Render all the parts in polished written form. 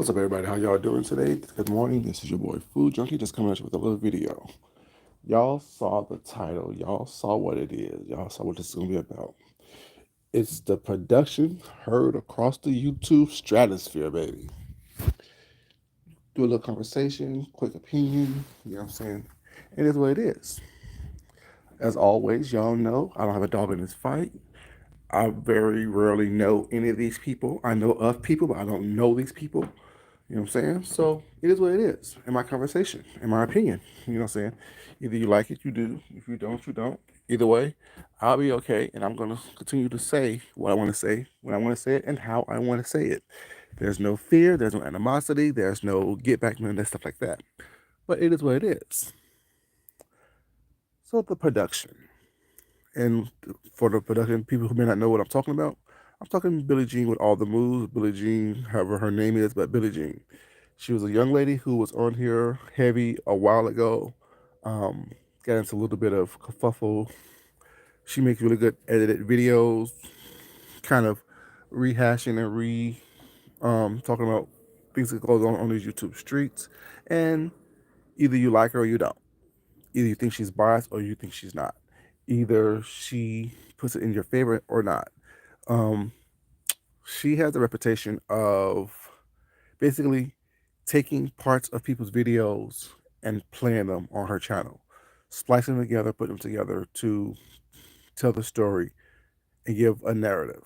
What's up, everybody? How y'all doing today? Good morning. This is your boy Food Junkie, just coming at you with a little video. Y'all saw the title. Y'all saw what it is. Y'all saw what this is going to be about. It's the production heard across the YouTube stratosphere, baby. Do a little conversation, quick opinion. You know what I'm saying? It is what it is. As always, y'all know I don't have a dog in this fight. I very rarely know any of these people. I know of people, but I don't know these people. You know what I'm saying? So it is what it is in my conversation, in my opinion. You know what I'm saying? Either you like it, you do. If you don't, you don't. Either way, I'll be okay. And I'm going to continue to say what I want to say, when I want to say it, and how I want to say it. There's no fear. There's no animosity. There's no get back, none of that stuff like that. But it is what it is. So the production. And for the production, people who may not know what I'm talking about, I'm talking Billie Jean with all the moves. Billie Jean, however her name is, but Billie Jean. She was a young lady who was on here heavy a while ago. Um, Got into a little bit of kerfuffle. She makes really good edited videos, kind of rehashing and talking about things that goes on these YouTube streets. And either you like her or you don't. Either you think she's biased or you think she's not. Either she puts it in your favor or not. Um, she has a reputation of basically taking parts of people's videos and playing them on her channel, splicing them together, putting them together to tell the story and give a narrative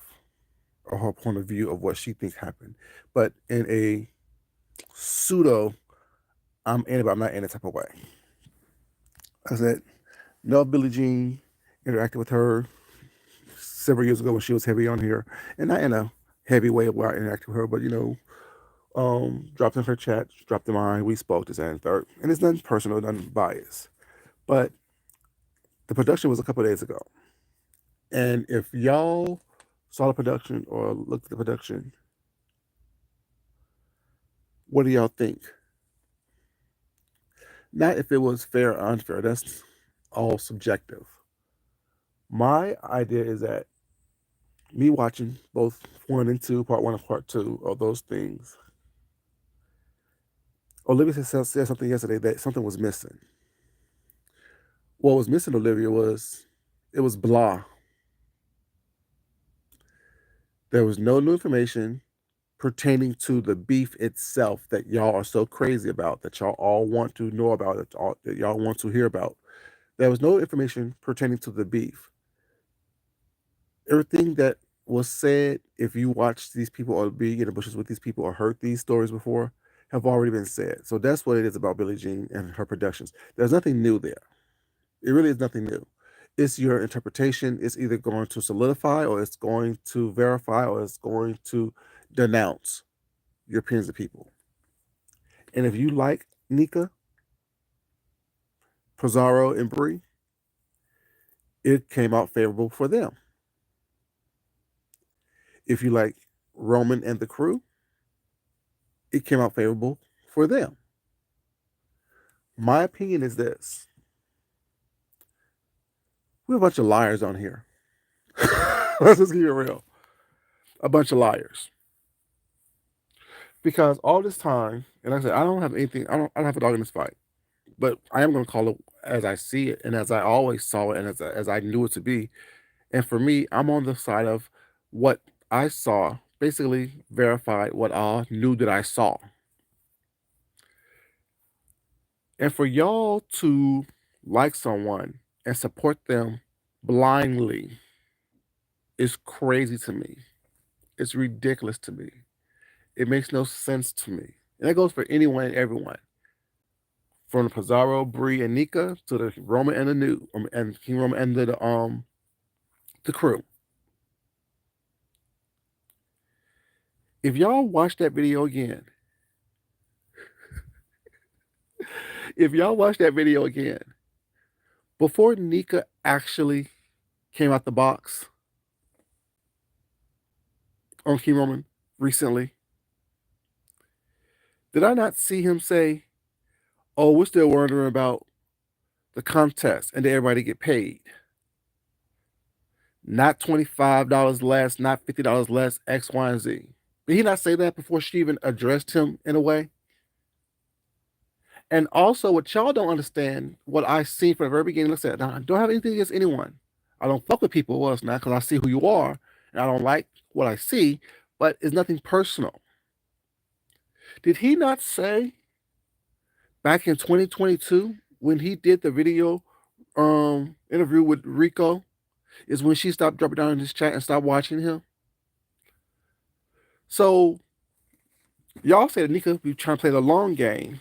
or her point of view of what she thinks happened, but in a pseudo I'm in it, but I'm not in it type of way. I said, no, Billie Jean interacted with her several years ago when she was heavy on here, and not in a heavy way where I interacted with her, but dropped in her chat, dropped in mine. We spoke this and third, and it's nothing personal, nothing biased. But the production was a couple of days ago, and if y'all saw the production or looked at the production, what do y'all think? Not if it was fair or unfair. That's all subjective. My idea is that me watching both one and two, part one and part two of those things, Olivia said something yesterday that something was missing. What was missing, Olivia, was it was blah. There was no new information pertaining to the beef itself that y'all are so crazy about, that y'all all want to know about, that y'all want to hear about. There was no information pertaining to the beef. Everything that was said, if you watch these people or be in the bushes with these people or heard these stories before, have already been said. So that's what it is about Billie Jean and her productions. There's nothing new there. It really is nothing new. It's your interpretation. It's either going to solidify or it's going to verify or it's going to denounce your opinions of people. And if you like Nika, Pizarro, and Bree, it came out favorable for them. If you like Roman and the crew, it came out favorable for them. My opinion is this: we're a bunch of liars on here. Let's just keep it real. A bunch of liars. Because all this time, and like I said, I don't have anything, I don't have a dog in this fight. But I am going to call it as I see it and as I always saw it and as I knew it to be. And for me, I'm on the side of what I saw, basically verified what I knew that I saw. And for y'all to like someone and support them blindly is crazy to me. It's ridiculous to me. It makes no sense to me. And that goes for anyone and everyone. From the Pizarro, Bree, and Nika to the Roman and the new and King Roman and the crew. If y'all watch that video again, if y'all watch that video again, before Nika actually came out the box on King Roman recently, did I not see him say, "Oh, we're still wondering about the contest and did everybody get paid? Not $25 less, not $50 less, X, Y, and Z." Did he not say that before she even addressed him in a way? And also, what y'all don't understand, what I see from the very beginning, let's say, now, I don't have anything against anyone. I don't fuck with people, well, it's not because I see who you are, and I don't like what I see, but it's nothing personal. Did he not say back in 2022 when he did the video interview with Rico is when she stopped dropping down in his chat and stopped watching him? So y'all say that Nika be trying to play the long game.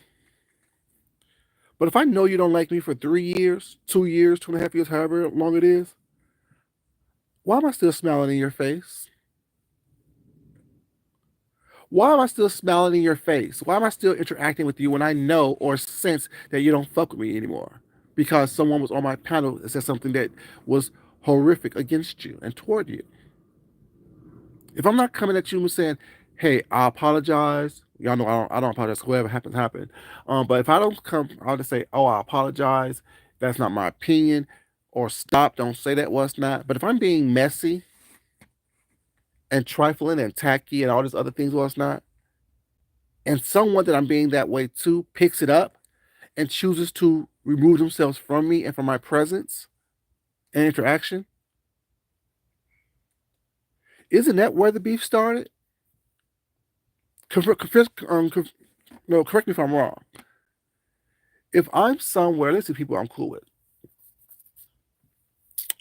But if I know you don't like me for 3 years, 2 years, 2.5 years, however long it is, why am I still smiling in your face? Why am I still smiling in your face? Why am I still interacting with you when I know or sense that you don't fuck with me anymore? Because someone was on my panel that said something that was horrific against you and toward you. If I'm not coming at you and saying, "Hey, I apologize," y'all know I don't apologize. Whatever happens, happened. But if I don't come, I'll just say, "Oh, I apologize. That's not my opinion," or "Stop. Don't say that was not." But if I'm being messy and trifling and tacky and all these other things was not, and someone that I'm being that way to picks it up and chooses to remove themselves from me and from my presence and interaction, isn't that where the beef started? No, correct me if I'm wrong. If I'm somewhere, let's see people I'm cool with.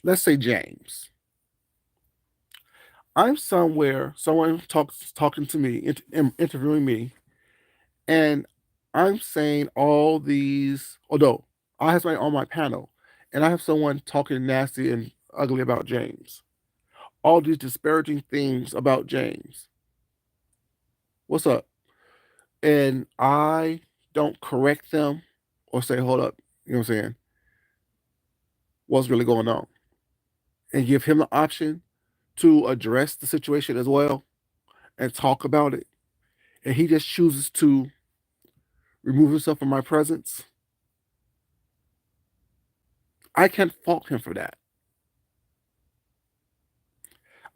Let's say James. I'm somewhere, someone talking to me, interviewing me, and I'm saying all these. Although I have somebody on my panel, and I have someone talking nasty and ugly about James, all these disparaging things about James. What's up? And I don't correct them or say, hold up, you know what I'm saying? What's really going on? And give him the option to address the situation as well and talk about it. And he just chooses to remove himself from my presence. I can't fault him for that.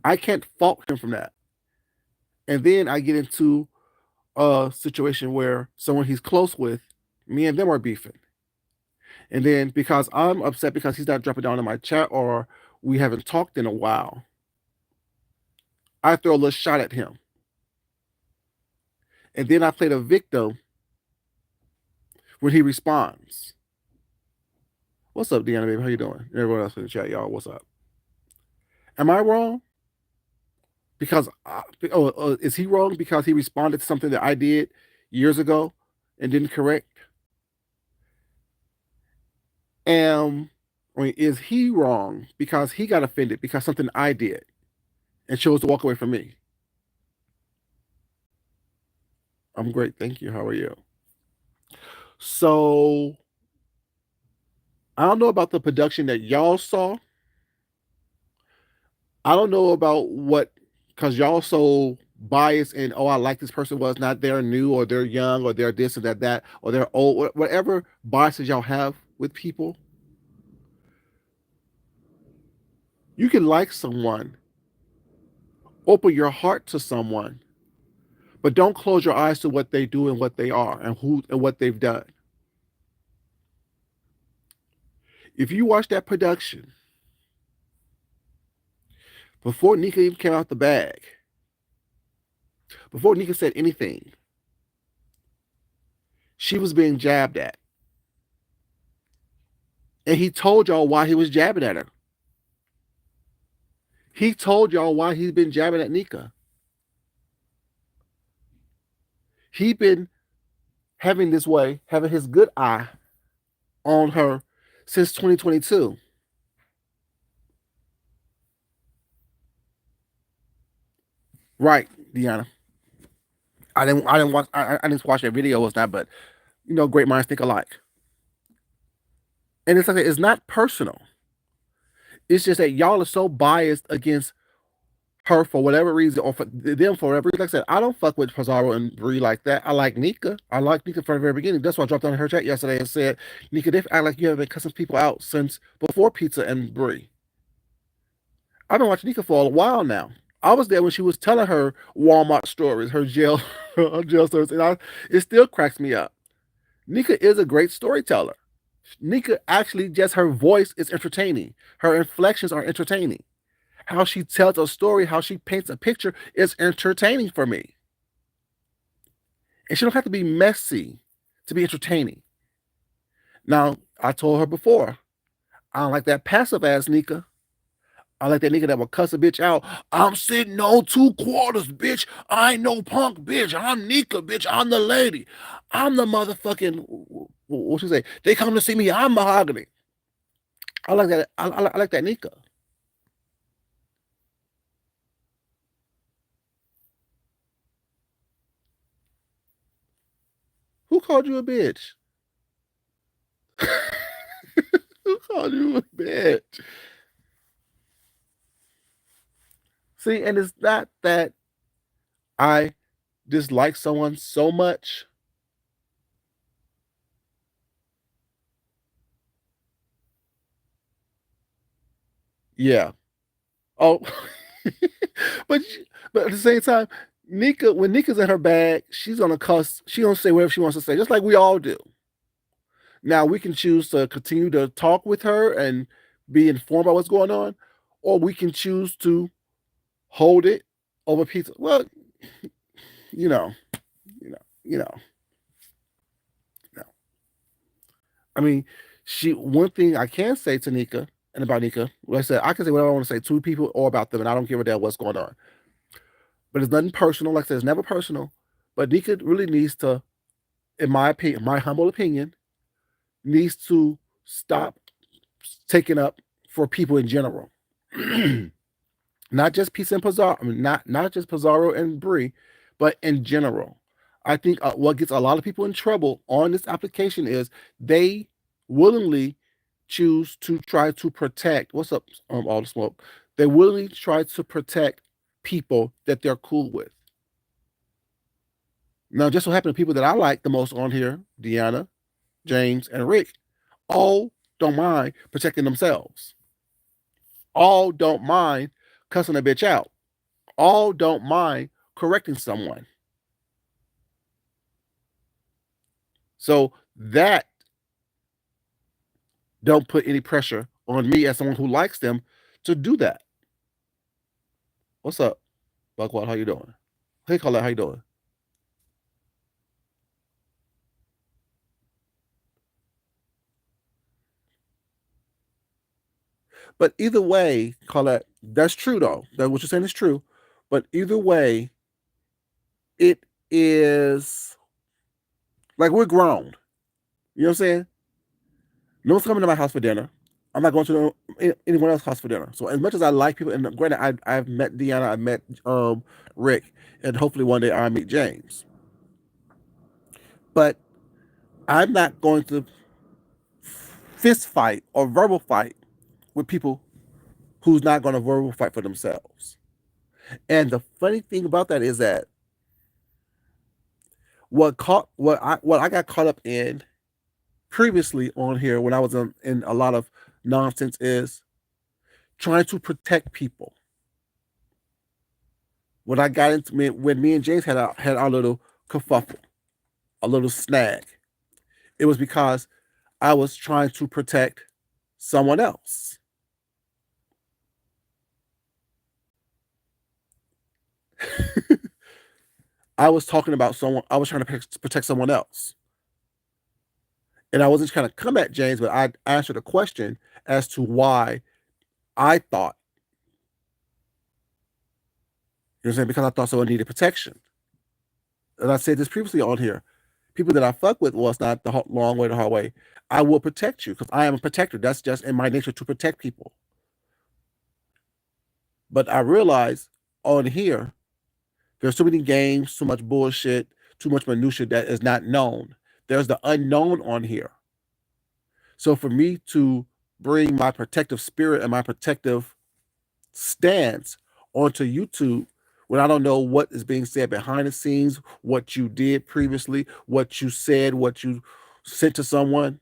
I can't fault him from that. And then I get into a situation where someone he's close with, me and them are beefing. And then because I'm upset because he's not dropping down in my chat or we haven't talked in a while, I throw a little shot at him. And then I play the victim when he responds. What's up, Deanna, baby? How you doing? And everyone else in the chat, y'all, what's up? Am I wrong? Because, is he wrong because he responded to something that I did years ago and didn't correct? Is he wrong because he got offended because something I did and chose to walk away from me? I'm great, thank you. How are you? So I don't know about the production that y'all saw. I don't know about what, because y'all so biased and, oh, I like this person, was not they're new or they're young or they're this or that or they're old, whatever biases y'all have with people. You can like someone, open your heart to someone, but don't close your eyes to what they do and what they are and who and what they've done. If you watch that production, before Nika even came out the bag, before Nika said anything, she was being jabbed at. And he told y'all why he was jabbing at her. He told y'all why he's been jabbing at Nika. He been having this way, having his good eye on her since 2022. Right, Deanna. I didn't watch that video, was not, but great minds think alike. And it's like it's not personal. It's just that y'all are so biased against her for whatever reason, or for them for whatever reason. Like I said, I don't fuck with Pizarro and Bree like that. I like Nika. I like Nika from the very beginning. That's why I dropped on her chat yesterday and said, Nika, they act like you have been cussing people out since before Pizza and Bree. I've been watching Nika for a while now. I was there when she was telling her Walmart stories, her jail, her jail stories, and it still cracks me up. Nika is a great storyteller. Nika actually just her voice is entertaining. Her inflections are entertaining. How she tells a story, how she paints a picture is entertaining for me. And she don't have to be messy to be entertaining. Now, I told her before, I don't like that passive ass Nika. I like that nigga that will cuss a bitch out. I'm sitting on 2 quarters, bitch. I ain't no punk, bitch. I'm Nika, bitch. I'm the lady. I'm the motherfucking. What you say? They come to see me. I'm mahogany. I like that. I like that Nika. Who called you a bitch? Who called you a bitch? See, and it's not that I dislike someone so much. Yeah. Oh, but but at the same time, Nika, when Nika's in her bag, she's gonna cuss. She gonna say whatever she wants to say, just like we all do. Now we can choose to continue to talk with her and be informed about what's going on, or we can choose to hold it over pizza. Well, you know, you know, you know, you know. I mean, she. One thing I can say to Nika and about Nika, like I said, I can say whatever I want to say to people or about them, and I don't give a damn what's going on. But it's nothing personal. Like I said, it's never personal. But Nika really needs to, in my opinion, my humble opinion, needs to stop taking up for people in general. Not just Pizza and Pizarro, I mean, not just Pizarro and Brie, but in general. I think what gets a lot of people in trouble on this application is they willingly choose to try to protect. What's up, all the smoke? They willingly try to protect people that they're cool with. Now, just so happen, the people that I like the most on here, Deanna, James, and Rick, all don't mind protecting themselves. All don't mind cussing a bitch out. All don't mind correcting someone. So that don't put any pressure on me as someone who likes them to do that. What's up, Buckwad? How you doing? Hey, Colette, how you doing? But either way, Colette, that's true though. That what you're saying is true. But either way, it is like we're grown. You know what I'm saying? No one's coming to my house for dinner. I'm not going to anyone else's house for dinner. So as much as I like people, and granted, I've met Deanna, I've met Rick, and hopefully one day I'll meet James. But I'm not going to fist fight or verbal fight with people who's not going to verbal fight for themselves. And the funny thing about that is that what I got caught up in previously on here when I was in a lot of nonsense is trying to protect people. When I got into me, when me and James had our little kerfuffle, a little snag, it was because I was trying to protect someone else. I was talking about someone. I was trying to protect someone else, and I wasn't trying to come at James, but I answered a question as to why I thought. You know what I'm saying? Because I thought someone needed protection. And I said this previously on here. People that I fuck with, well, it's not the long way, the hard way. I will protect you because I am a protector. That's just in my nature to protect people. But I realize on here, there's too many games, too much bullshit, too much minutia that is not known. There's the unknown on here. So for me to bring my protective spirit and my protective stance onto YouTube when I don't know what is being said behind the scenes, what you did previously, what you said, what you sent to someone,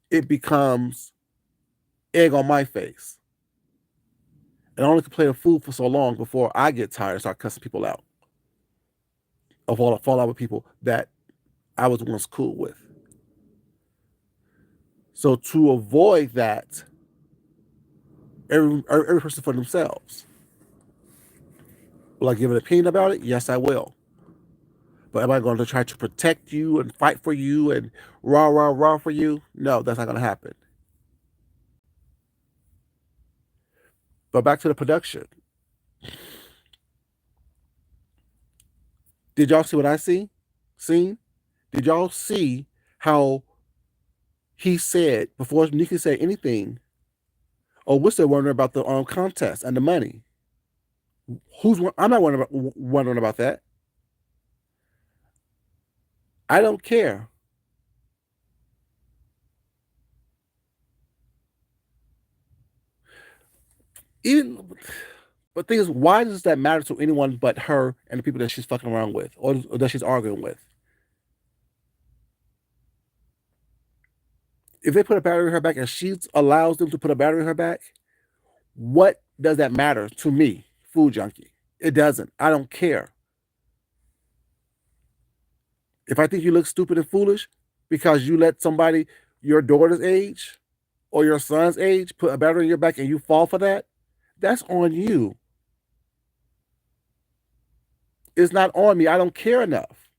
it becomes egg on my face. And I only can play the fool for so long before I get tired and start cussing people out or fall out with people that I was once cool with. So to avoid that, every person for themselves. Will I give an opinion about it? Yes, I will. But am I going to try to protect you and fight for you and rah, rah, rah for you? No, that's not going to happen. But back to the production. Did y'all see what I seen? Did y'all see how he said before Nikki said anything? Oh, we're still wondering about the contest and the money. I'm not wondering about that. I don't care. Even, but the thing is, why does that matter to anyone but her and the people that she's fucking around with or that she's arguing with? If they put a battery in her back and she allows them to put a battery in her back, what does that matter to me, food junkie? It doesn't. I don't care. If I think you look stupid and foolish because you let somebody your daughter's age or your son's age put a battery in your back and you fall for that, that's on you. It's not on me. I don't care enough.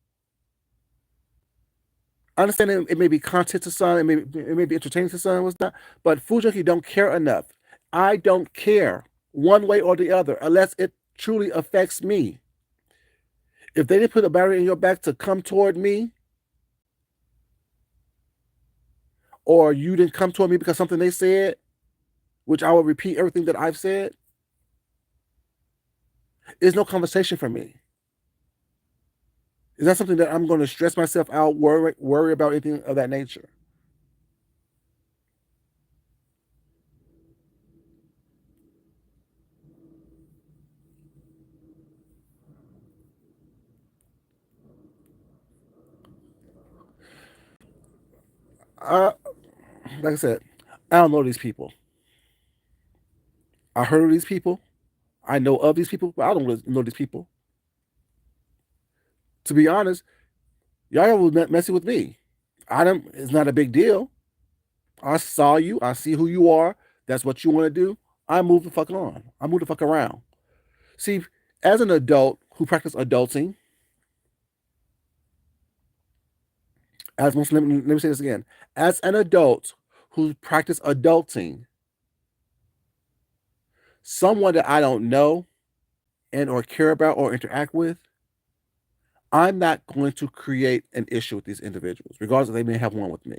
I understand it may be content to some, it may be entertaining to some, what's not, but food junkie don't care enough. I don't care one way or the other unless it truly affects me. If they didn't put a battery in your back to come toward me, or you didn't come toward me because something they said, which I will repeat everything that I've said, is no conversation for me. Is that something that I'm going to stress myself out, worry about anything of that nature? Uh, like I said, I don't know these people. I heard of these people. I know of these people, but I don't really know these people. To be honest, y'all was messing with me. I don't. It's not a big deal. I saw you. I see who you are. That's what you want to do. I move the fuck on. I move the fuck around. See, as an adult who practice adulting, let me say this again. As an adult who practice adulting, someone that I don't know and or care about or interact with, I'm not going to create an issue with these individuals, regardless if they may have one with me.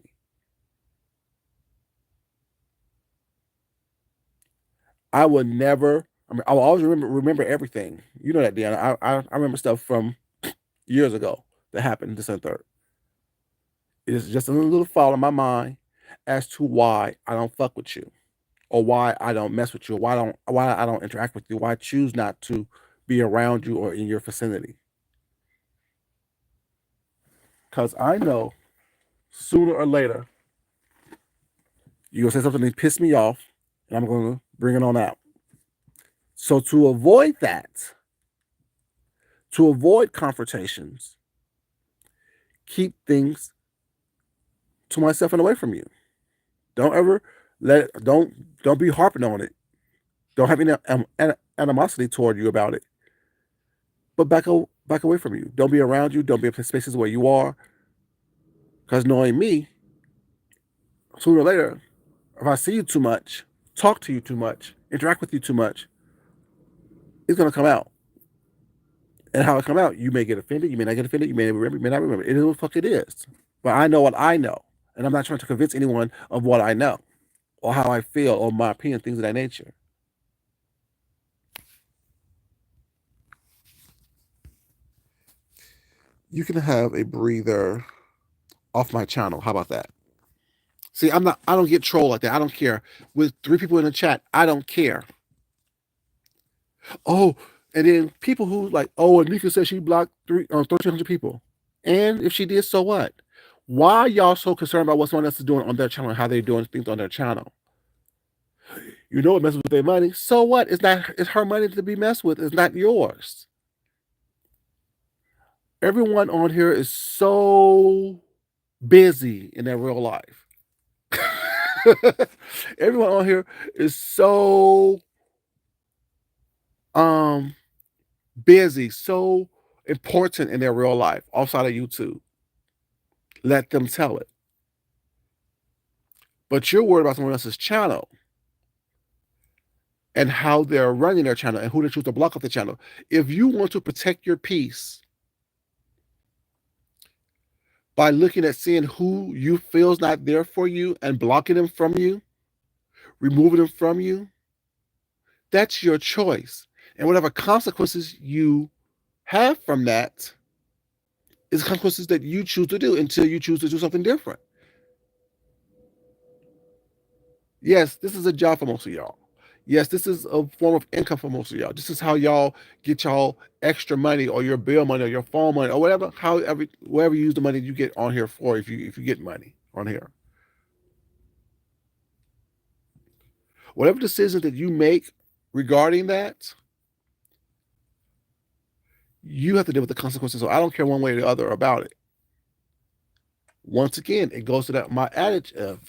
I will never. I mean, I will always remember everything. You know that, Deanna. I remember stuff from years ago that happened this and third. It's just a little file in my mind as to why I don't fuck with you, or why I don't mess with you, or why I don't interact with you, why I choose not to be around you or in your vicinity. Because I know sooner or later you're gonna say something that piss me off, and I'm gonna bring it on out. So to avoid that, to avoid confrontations, keep things to myself and away from you. Don't ever don't be harping on it. Don't have any animosity toward you about it. But back away from you. Don't be around you. Don't be in spaces where you are. Because knowing me, sooner or later, if I see you too much, talk to you too much, interact with you too much, it's gonna come out. And how it come out, you may get offended, you may not get offended, you may not remember. It is what the fuck it is. But I know what I know. And I'm not trying to convince anyone of what I know or how I feel or my opinion, things of that nature. You can have a breather off my channel. How about that? See, I don't get troll like that. I don't care. With 3 people in the chat, I don't care. Oh, and then people who like, oh, Anika said she blocked 1,300 people. And if she did, so what? Why are y'all so concerned about what someone else is doing on their channel and how they're doing things on their channel? You know it messes with their money. So what? It's not. It's her money to be messed with. It's not yours. Everyone on here is so busy in their real life. Everyone on here is so um busy, so important in their real life outside of YouTube. Let them tell it. But you're worried about someone else's channel and how they're running their channel and who they choose to block off the channel. If you want to protect your peace by looking at seeing who you feel is not there for you and blocking them from you, removing them from you, that's your choice. And whatever consequences you have from that is consequences that you choose to do until you choose to do something different. Yes, this is a job for most of y'all. Yes, this is a form of income for most of y'all. This is how y'all get y'all extra money or your bill money or your phone money or whatever, however, wherever you use the money you get on here for if you get money on here. Whatever decision that you make regarding that, you have to deal with the consequences. So I don't care one way or the other about it. Once again, it goes to that my adage of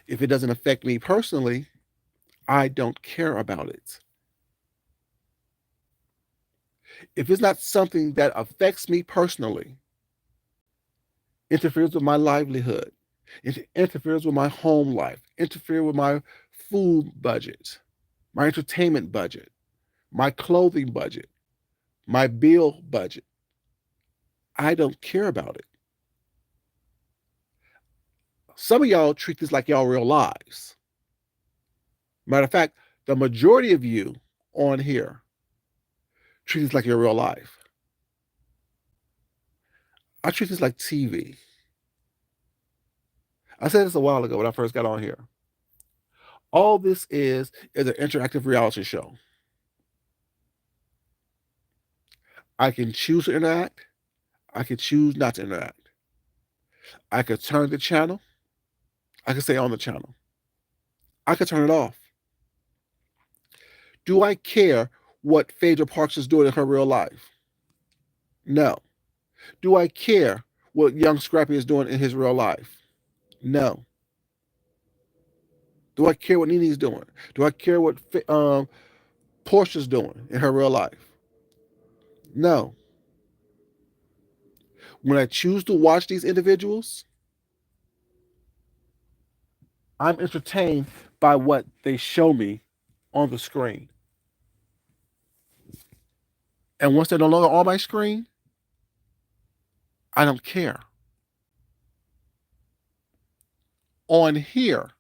if it doesn't affect me personally, I don't care about it. If it's not something that affects me personally, interferes with my livelihood, it interferes with my home life, interfere with my food budget, my entertainment budget, my clothing budget, my bill budget, I don't care about it. Some of y'all treat this like y'all real lives. Matter of fact, the majority of you on here treat this like your real life. I treat this like TV. I said this a while ago when I first got on here. All this is an interactive reality show. I can choose to interact. I can choose not to interact. I could turn the channel. I could stay on the channel. I could turn it off. Do I care what Phaedra Parks is doing in her real life? No. Do I care what Young Scrappy is doing in his real life? No. Do I care what Nene's doing? Do I care what Portia's doing in her real life? No. When I choose to watch these individuals, I'm entertained by what they show me on the screen. And once they're no longer on my screen, I don't care. On here,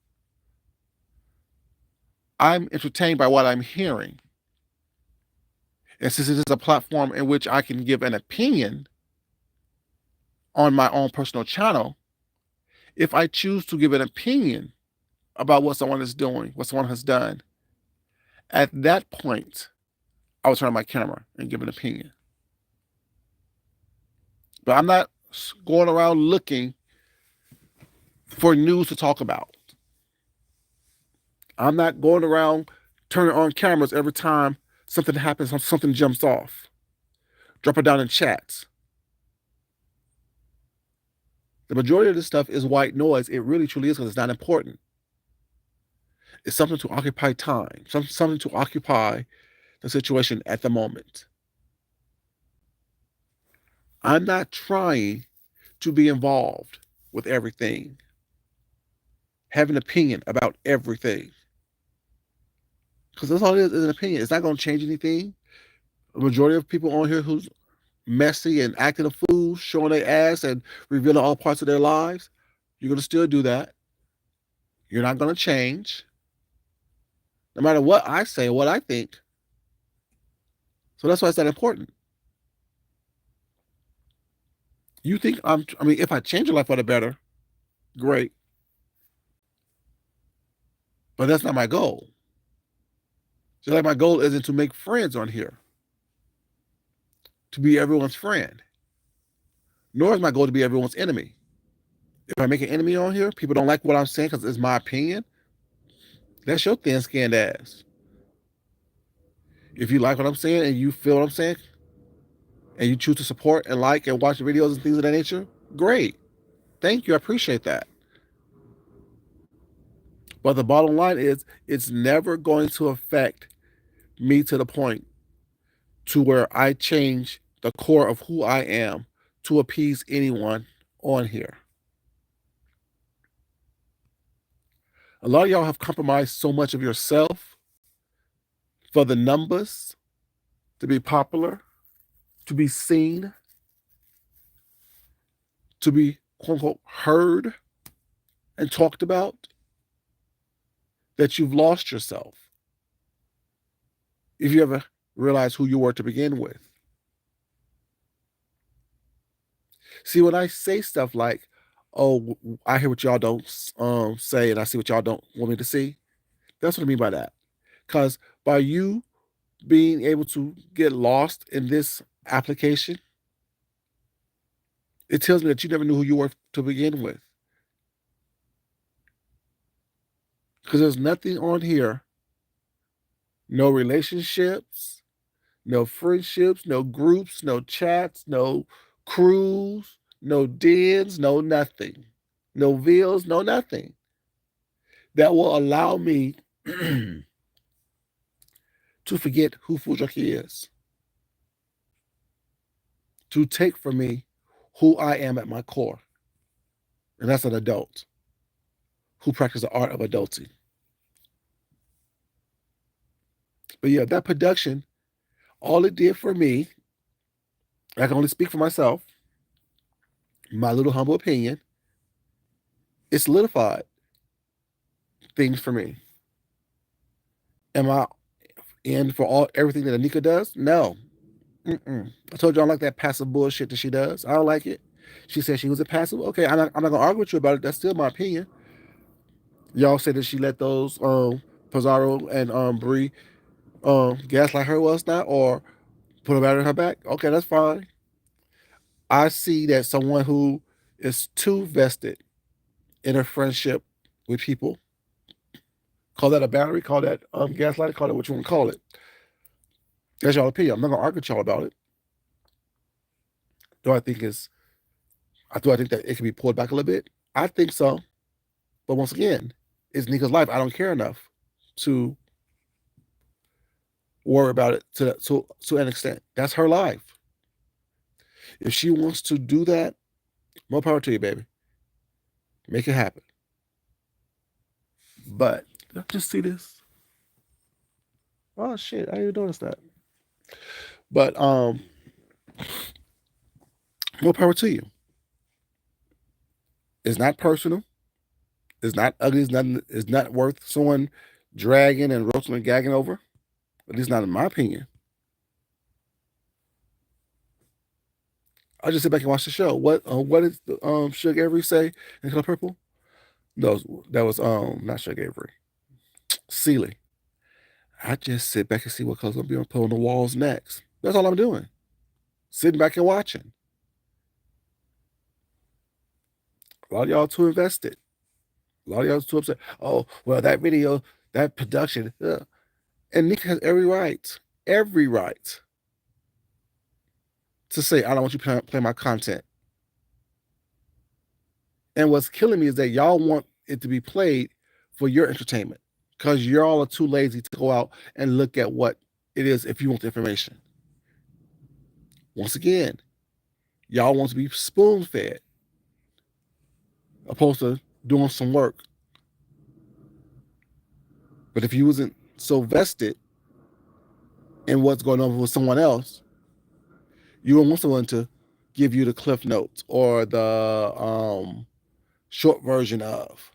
I'm entertained by what I'm hearing. And since it is a platform in which I can give an opinion on my own personal channel, if I choose to give an opinion about what someone is doing, what someone has done, at that point, I will turn on my camera and give an opinion. But I'm not going around looking for news to talk about. I'm not going around turning on cameras every time something happens, something jumps off. Drop it down in chats. The majority of this stuff is white noise. It really truly is because it's not important. It's something to occupy time, something to occupy the situation at the moment. I'm not trying to be involved with everything, have an opinion about everything. Because that's all it is an opinion. It's not going to change anything. The majority of people on here who's messy and acting a fool, showing their ass and revealing all parts of their lives, you're going to still do that. You're not going to change. No matter what I say, what I think. So that's why it's that important. You think I mean, if I change your life for the better, great. But that's not my goal. So like my goal isn't to make friends on here, to be everyone's friend. Nor is my goal to be everyone's enemy. If I make an enemy on here, people don't like what I'm saying because it's my opinion. That's your thin-skinned ass. If you like what I'm saying and you feel what I'm saying, and you choose to support and like and watch the videos and things of that nature, great. Thank you. I appreciate that. But the bottom line is, it's never going to affect me to the point to where I change the core of who I am to appease anyone on here. A lot of y'all have compromised so much of yourself for the numbers, to be popular, to be seen, to be quote unquote heard and talked about, that you've lost yourself. If you ever realize who you were to begin with. See, when I say stuff like, "Oh, I hear what y'all don't say, and I see what y'all don't want me to see," that's what I mean by that. Because by you being able to get lost in this application, it tells me that you never knew who you were to begin with. Because there's nothing on here, no relationships, no friendships, no groups, no chats, no crews, no dens, no nothing, no vills, no nothing that will allow me to forget who Food Junkie is, to take from me who I am at my core. And that's an adult who practices the art of adulting. But yeah, that production, all it did for me, I can only speak for myself, my little humble opinion, it solidified things for me. Am I in for everything that Anika does? No. Mm-mm. I told you I don't like that passive bullshit that she does. I don't like it. She said she was a passive. Okay, I'm not gonna argue with you about it. That's still my opinion. Y'all say that she let those Pizarro and Bree gaslight her last night or put a batter in her back. Okay, that's fine. I see that someone who is too vested in a friendship with people, call that a battery, call that gaslighting, call it what you want to call it. That's y'all opinion. I'm not gonna argue with y'all about it. Do I think it's do I think that it can be pulled back a little bit? I think so. But once again, it's Nika's life. I don't care enough to worry about it to an extent. That's her life. If she wants to do that, more power to you, baby. Make it happen. But did I just see this? Oh shit, I didn't even notice that. But more power to you. It's not personal. It's not ugly. It's not worth someone dragging and roasting and gagging over. At least not in my opinion. I just sit back and watch the show. What did Suge Avery say in Color Purple? No, that was not Suge Avery. Sealy. I just sit back and see what color's gonna be put on the walls next. That's all I'm doing. Sitting back and watching. A lot of y'all too invested. A lot of y'all too upset. Oh, well, that video, that production. And Nick has every right to say, I don't want you to play my content. And what's killing me is that y'all want it to be played for your entertainment because y'all are too lazy to go out and look at what it is if you want the information. Once again, y'all want to be spoon fed opposed to doing some work. But if you wasn't so vested in what's going on with someone else, you don't want someone to give you the cliff notes or the short version of.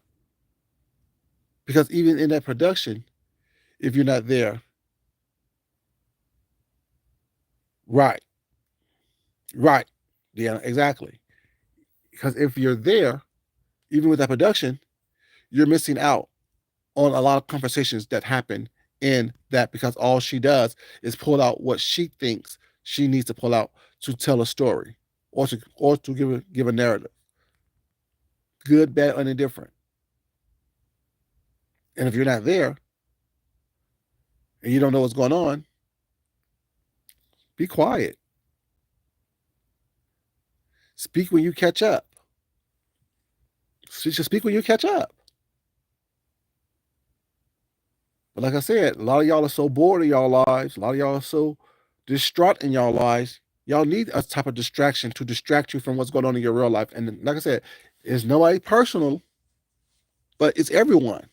Because even in that production, if you're not there, right, right, yeah, exactly. Because if you're there, even with that production, you're missing out on a lot of conversations that happen in that because all she does is pull out what she thinks she needs to pull out to tell a story or to give a narrative. Good, bad, or indifferent. And if you're not there and you don't know what's going on, be quiet. Speak when you catch up. Just speak when you catch up. But like I said, a lot of y'all are so bored of y'all lives. A lot of y'all are so distraught in y'all lives. Y'all need a type of distraction to distract you from what's going on in your real life. And like I said, it's nobody personal, but it's everyone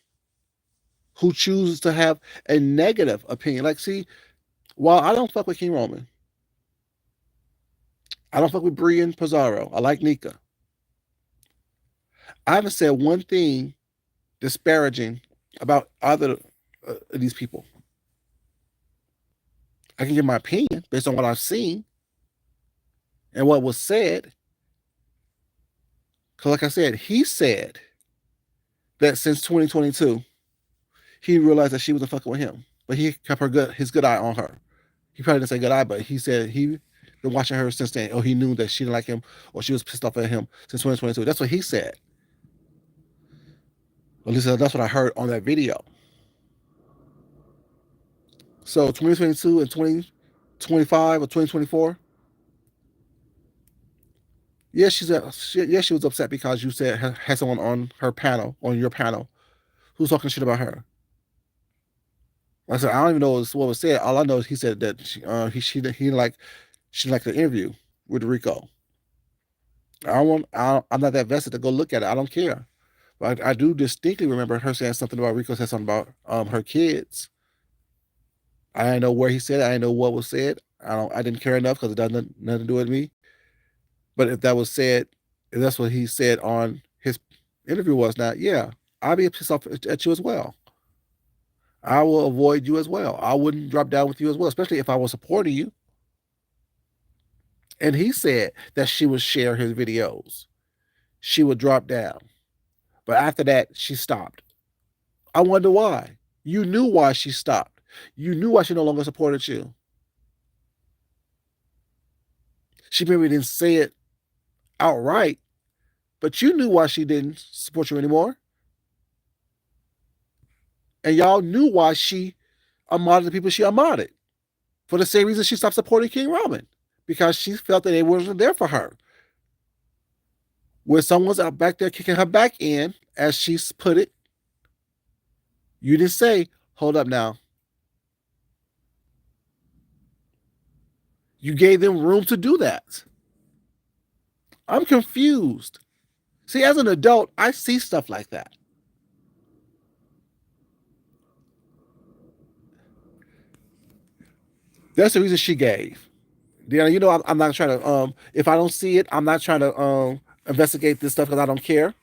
who chooses to have a negative opinion. Like, see, while I don't fuck with King Roman, I don't fuck with Brian Pizarro. I like Nika. I haven't said one thing disparaging about either of these people. I can give my opinion based on what I've seen and what was said. Because, like I said, he said that since 2022, he realized that she wasn't fucking with him, but he kept his good eye on her. He probably didn't say good eye, but he said he been watching her since then. Or he knew that she didn't like him, or she was pissed off at him since 2022. That's what he said. At least that's what I heard on that video. So 2022 and 2025 or 2024. Yeah, she was upset because you said had someone on her panel, on your panel, who's talking shit about her. Like I said, I don't even know what was said. All I know is he said that she liked the interview with Rico. I'm not that vested to go look at it. I don't care. But I do distinctly remember her saying something about Rico said something about her kids. I didn't know where he said it. I didn't know what was said. I didn't care enough because it doesn't nothing to do with me. But if that was said, if that's what he said on his interview was not, yeah, I'd be pissed off at you as well. I will avoid you as well. I wouldn't drop down with you as well, especially if I was supporting you. And he said that she would share his videos. She would drop down. But after that, she stopped. I wonder why. You knew why she stopped. You knew why she no longer supported you. She maybe didn't say it outright, but you knew why she didn't support you anymore. And y'all knew why she unmodded the people she unmodded. For the same reason she stopped supporting King Roman. Because she felt that they wasn't there for her. When someone's out back there kicking her back in, as she's put it, you didn't say, hold up now. You gave them room to do that. I'm confused. See, as an adult, I see stuff like that. That's the reason she gave. Deanna, you know I'm not trying to if I don't see it, I'm not trying to investigate this stuff because I don't care.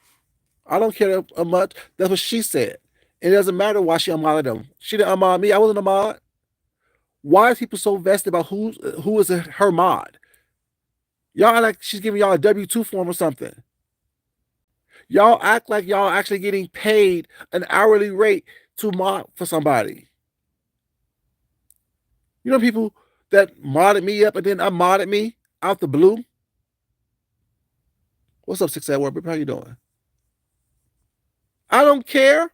I don't care much. That's what she said. It doesn't matter why she unmodded them. She didn't unmod me. I wasn't a mod. Why are people so vested about who is her mod? Y'all like she's giving y'all a W-2 form or something. Y'all act like y'all actually getting paid an hourly rate to mod for somebody. You know people that modded me up and then unmodded me out the blue? What's up, 6 Edward? How you doing? I don't care.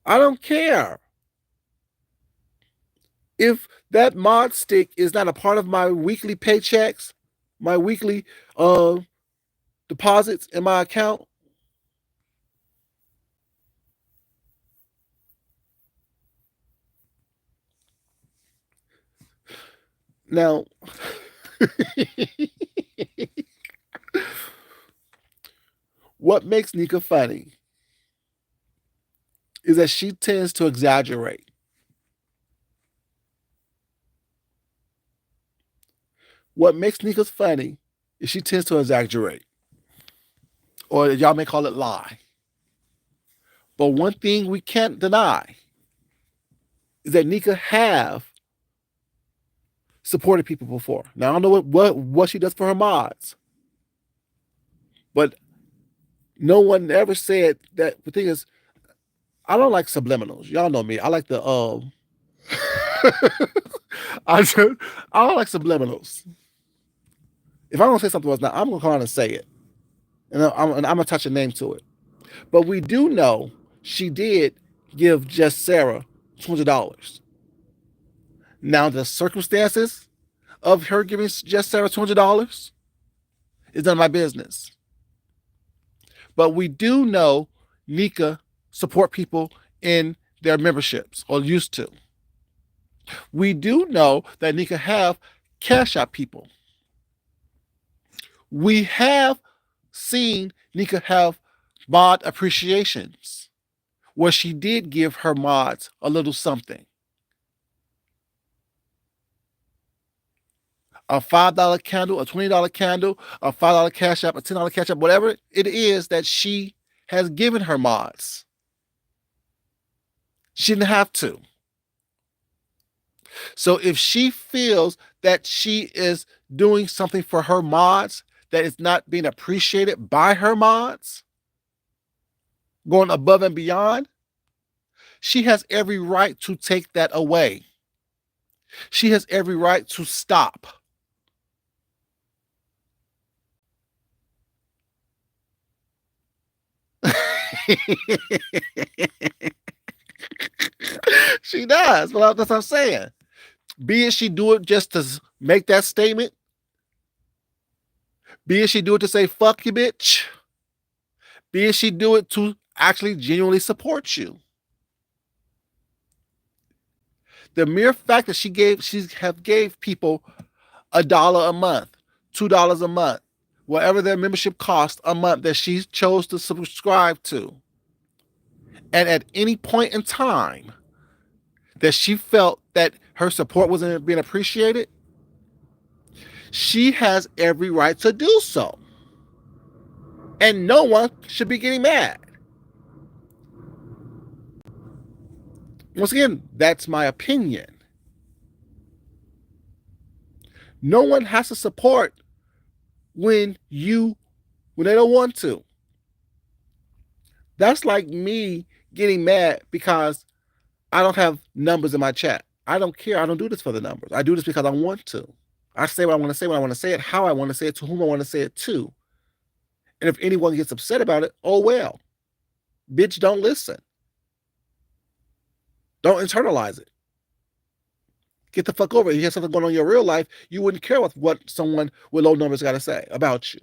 I don't care. If that mod stick is not a part of my weekly paychecks, my weekly deposits in my account, now what makes Nika funny is that she tends to exaggerate. What makes Nika funny is she tends to exaggerate. Or y'all may call it lie. But one thing we can't deny is that Nika have supported people before. Now I don't know what she does for her mods, but no one ever said that. The thing is, I don't like subliminals. Y'all know me. I like the I don't like subliminals. If I'm gonna say something else now, I'm gonna come out and say it, and I'm gonna attach a name to it. But we do know she did give Just Sarah $200. Now, the circumstances of her giving Just Sarah $200 is none of my business. But we do know Nika support people in their memberships, or used to. We do know that Nika have Cash App people. We have seen Nika have mod appreciations where she did give her mods a little something. A $5 candle, a $20 candle, a $5 Cash App, a $10 Cash App, whatever it is that she has given her mods. She didn't have to. So if she feels that she is doing something for her mods that is not being appreciated by her mods, going above and beyond, she has every right to take that away. She has every right to stop. She does. Well, that's what I'm saying. Be it she do it just to make that statement, be it she do it to say fuck you, bitch, be it she do it to actually genuinely support you. The mere fact that she gave people $1 a month, $2 a month, whatever their membership cost a month that she chose to subscribe to, and at any point in time that she felt that her support wasn't being appreciated, she has every right to do so. And no one should be getting mad. Once again, that's my opinion. No one has to support when they don't want to. That's like me getting mad because I don't have numbers in my chat. I don't care. I don't do this for the numbers. I do this because I want to. I say what I want to say when I want to say it, how I want to say it, to whom I want to say it to. And if anyone gets upset about it, oh well. Bitch, don't listen. Don't internalize it. Get the fuck over it. If you have something going on in your real life, you wouldn't care what someone with low numbers got to say about you.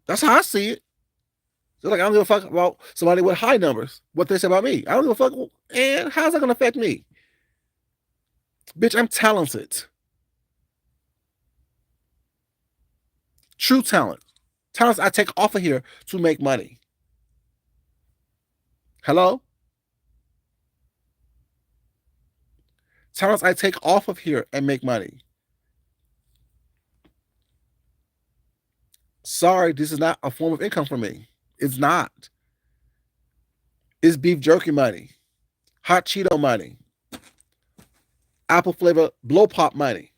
That's how I see it. It's like I don't give a fuck about somebody with high numbers, what they say about me. I don't give a fuck. And how's that going to affect me? Bitch, I'm talented. True talent. Talents I take off of here to make money. Hello? Talents I take off of here and make money. Sorry, this is not a form of income for me. It's not. It's beef jerky money, hot Cheeto money, apple flavor blow pop money.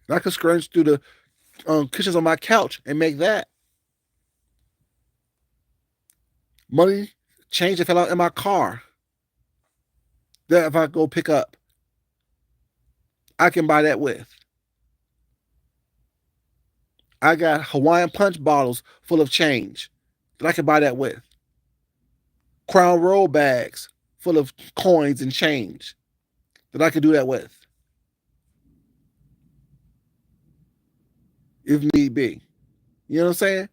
And I could scrunch through the cushions on my couch and make that. Money, change that fell out in my car that if I go pick up, I can buy that with. I got Hawaiian Punch bottles full of change that I can buy that with. Crown Roll bags full of coins and change that I could do that with. If need be. You know what I'm saying?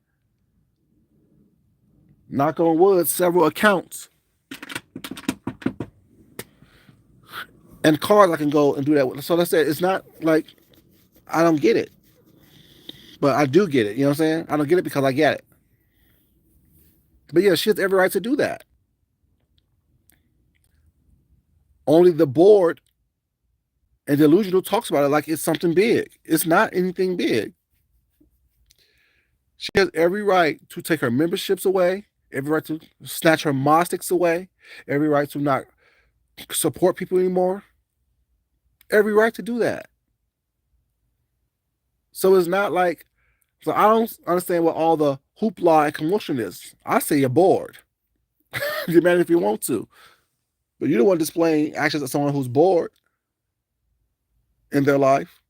Knock on wood, several accounts and cards I can go and do that with. So that's it. It's not like I don't get it, but I do get it. You know what I'm saying? I don't get it because I get it. But yeah, she has every right to do that. Only the board and Delusional talks about it like it's something big. It's not anything big. She has every right to take her memberships away, every right to snatch her mostics away, every right to not support people anymore. Every right to do that. So it's not like, so I don't understand what all the hoopla and commotion is. I say you're bored. Get mad if you want to. But you don't want displaying actions of someone who's bored in their life.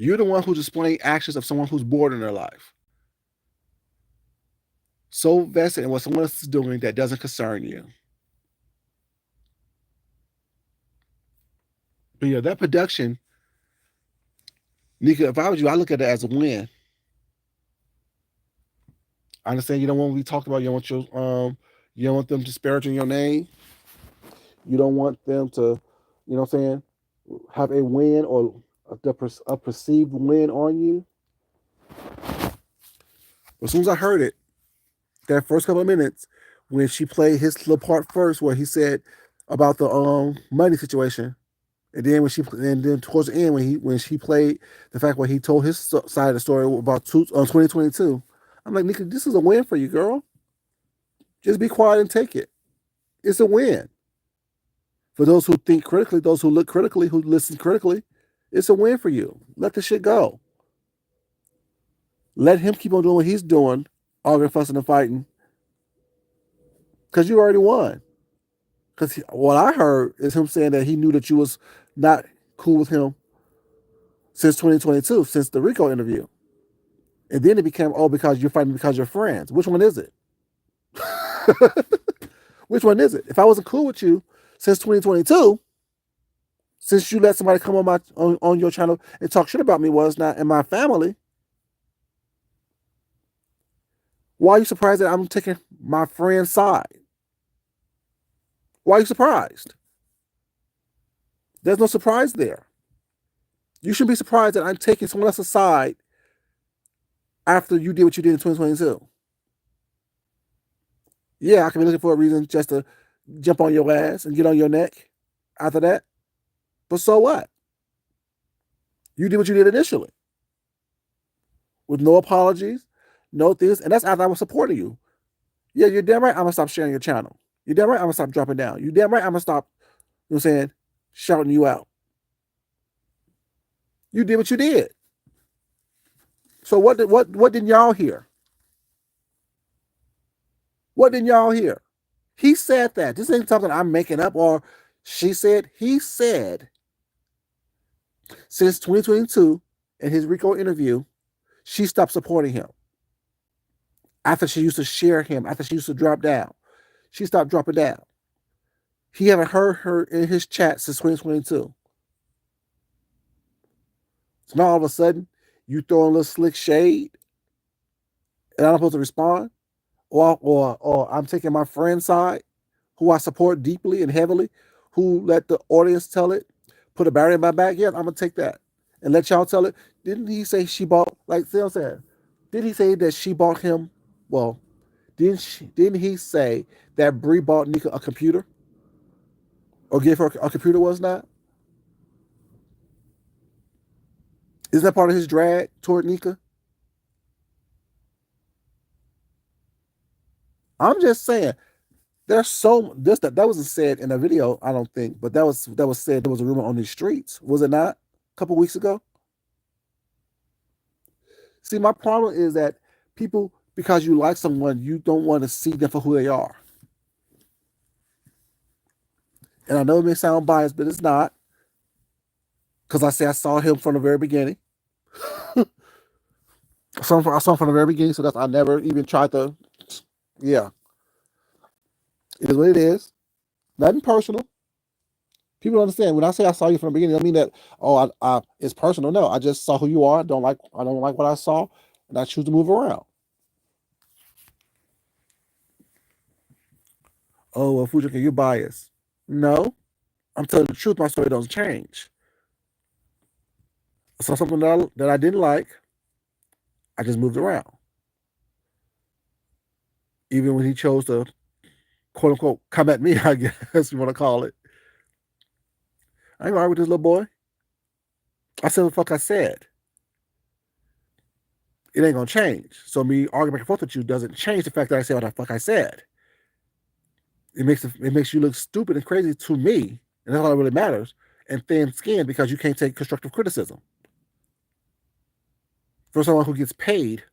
You're the one who's displaying actions of someone who's bored in their life. So vested in what someone else is doing that doesn't concern you. But yeah, that production, Nika, if I was you, I look at it as a win. I understand you don't want to be talked about. You don't want them disparaging your name. You don't want them to, you know what I'm saying, have a win or a perceived win on you. As soon as I heard it, that first couple of minutes, when she played his little part first, where he said about the money situation, and then and then towards the end when she played the fact where he told his side of the story about 2022, I'm like, Nika, this is a win for you, girl. Just be quiet and take it. It's a win. For those who think critically, those who look critically, who listen critically, it's a win for you. Let the shit go. Let him keep on doing what he's doing, arguing, fussing, and fighting, because you already won. Because what I heard is him saying that he knew that you was not cool with him since 2022, since the Rico interview. And then it became, oh, because you're fighting because you're friends. Which one is it? Which one is it? If I wasn't cool with you since 2022, since you let somebody come on your channel and talk shit about me was not in my family, why are you surprised that I'm taking my friend's side? Why are you surprised? There's no surprise there. You shouldn't be surprised that I'm taking someone else's side after you did what you did in 2022. Yeah, I can be looking for a reason just to jump on your ass and get on your neck after that. But so what? You did what you did initially with no apologies, no things. And that's after I was supporting you. Yeah, you're damn right I'm going to stop sharing your channel. You're damn right I'm going to stop dropping down. You're damn right I'm going to stop, you know what I'm saying, shouting you out. You did what you did. So what didn't y'all hear? What didn't y'all hear? He said that. This ain't something I'm making up or she said. He said since 2022 in his Rico interview, she stopped supporting him. After she used to share him, after she used to drop down, she stopped dropping down. He haven't heard her in his chat since 2022. So now all of a sudden, you throw a little slick shade and I'm supposed to respond? Or I'm taking my friend's side, who I support deeply and heavily, who let the audience tell it, put a barrier in my back. Yes, I'm gonna take that and let y'all tell it. Didn't he say she bought, like Phil said? Did he say that she bought him? Well, didn't he say that Bree bought Nika a computer or gave her a computer? Was not? Isn't that part of his drag toward Nika? I'm just saying. There's so this that wasn't said in a video, I don't think, but that was said. There was a rumor on the streets, was it not? A couple weeks ago. See, my problem is that people, because you like someone, you don't want to see them for who they are. And I know it may sound biased, but it's not, because I saw him from the very beginning. I saw him from the very beginning, so I never even tried to. Yeah, it is what it is. Nothing personal. People understand when I say I saw you from the beginning. I don't mean that. Oh, it's personal. No, I just saw who you are. I don't like what I saw, and I choose to move around. Oh, well, Fujika, you're biased. No, I'm telling the truth. My story doesn't change. I saw something that I didn't like. I just moved around. Even when he chose to, quote unquote, come at me, I guess you want to call it. I ain't gonna argue with this little boy. I said what the fuck I said. It ain't gonna change. So me arguing back and forth with you doesn't change the fact that I said what the fuck I said. It makes you look stupid and crazy to me, and that's all that really matters. And thin skinned because you can't take constructive criticism for someone who gets paid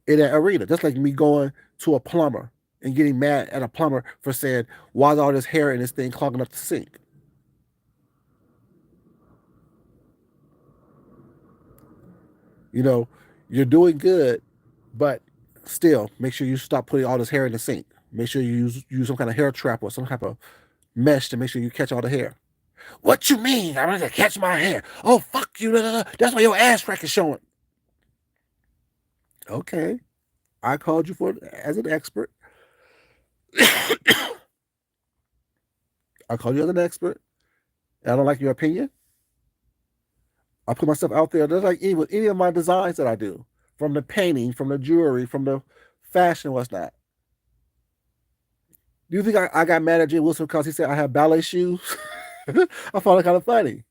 in that arena. Just like me going to a plumber and getting mad at a plumber for saying, "Why is all this hair in this thing clogging up the sink?" You know, you're doing good, but still, make sure you stop putting all this hair in the sink. Make sure you use some kind of hair trap or some type of mesh to make sure you catch all the hair. What you mean? I'm gonna catch my hair. Oh fuck you! That's why your ass crack is showing. Okay, I called you for as an expert. I called you as an expert. And I don't like your opinion. I put myself out there. Just like with any of my designs that I do, from the painting, from the jewelry, from the fashion, what's not. Do you think I got mad at Jay Wilson because he said I have ballet shoes? I found it kind of funny.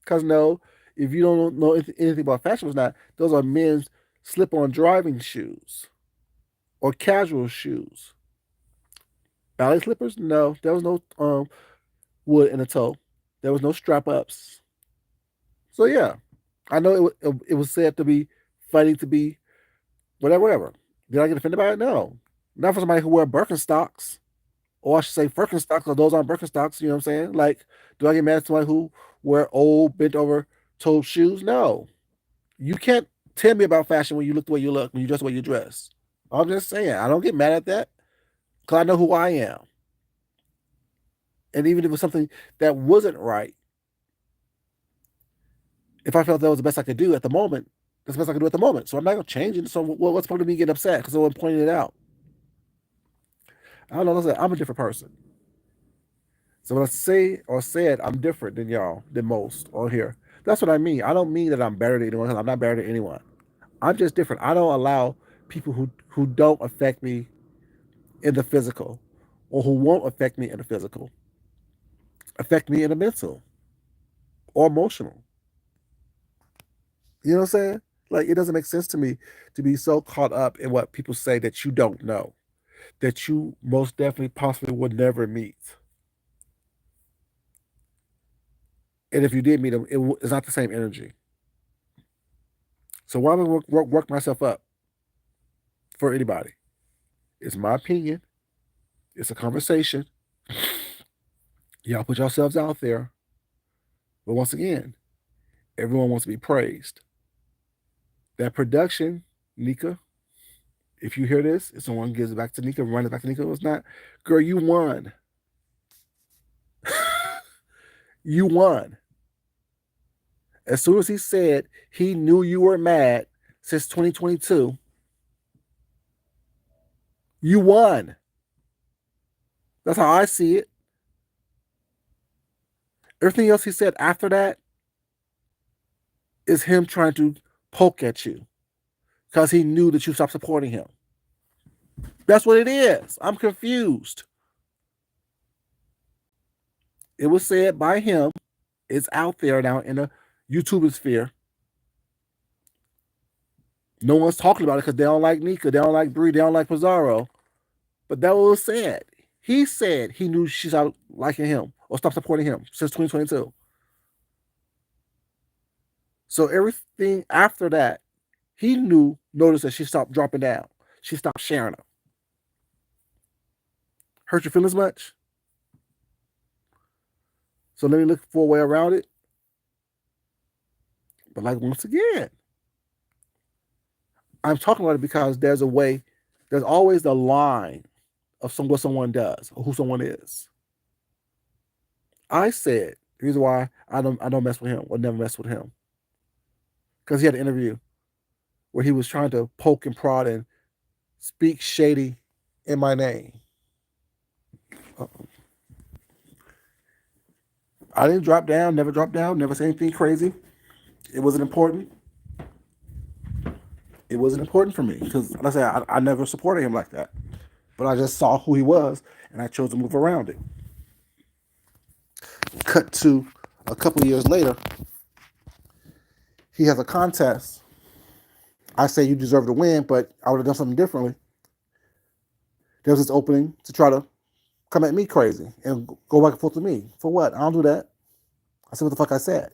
Because no, if you don't know anything about fashion, what's not, those are men's slip-on driving shoes or casual shoes. Ballet slippers? No, there was no wood in the toe. There was no strap ups. So yeah, I know it was said to be funny to be whatever, whatever. Did I get offended by it? No, not for somebody who wear Birkenstocks, or I should say Birkenstocks, because those aren't Birkenstocks. You know what I'm saying? Like, do I get mad at somebody who wear old bent over toed shoes? No, you can't tell me about fashion when you look the way you look, when you dress the way you dress. I'm just saying, I don't get mad at that because I know who I am. And even if it was something that wasn't right, if I felt that was the best I could do at the moment, that's the best I could do at the moment. So I'm not going to change it. So what's the point of me getting upset because someone pointed it out? I don't know. Listen, I'm a different person. So when I say or said I'm different than y'all, than most on here, that's what I mean. I don't mean that I'm better than anyone. I'm not better than anyone. I'm just different. I don't allow people who don't affect me in the physical, or who won't affect me in the physical, affect me in the mental or emotional. You know what I'm saying? Like, it doesn't make sense to me to be so caught up in what people say that you don't know, that you most definitely possibly would never meet. And if you did meet them, it's not the same energy. So why would I work myself up for anybody? It's my opinion. It's a conversation. Y'all put yourselves out there. But once again, everyone wants to be praised. That production, Nika, if you hear this, if someone gives it back to Nika, run it back to Nika, it's not, girl, you won. You won. As soon as he said he knew you were mad since 2022, you won. That's how I see it. Everything else he said after that is him trying to poke at you because he knew that you stopped supporting him. That's what it is. I'm confused. It was said by him. It's out there now in the YouTube sphere. No one's talking about it because they don't like Nika, they don't like Bree, they don't like Pizarro. But that was said. He said he knew she stopped liking him or stopped supporting him since 2022. So everything after that, he noticed that she stopped dropping down. She stopped sharing them. Hurt your feelings much? So let me look for a way around it. But like, once again, I'm talking about it because there's a way, there's always the line of what someone does or who someone is. I said the reason why I don't mess with him or never mess with him, because he had an interview where he was trying to poke and prod and speak shady in my name. Uh-oh. I didn't drop down, never dropped down, never say anything crazy. It wasn't important. It wasn't important for me because, like I said, I never supported him like that. But I just saw who he was and I chose to move around it. Cut to a couple years later, he has a contest. I say you deserve to win, but I would have done something differently. There was this opening to try to come at me crazy and go back and forth with me. For what? I don't do that. I said what the fuck I said.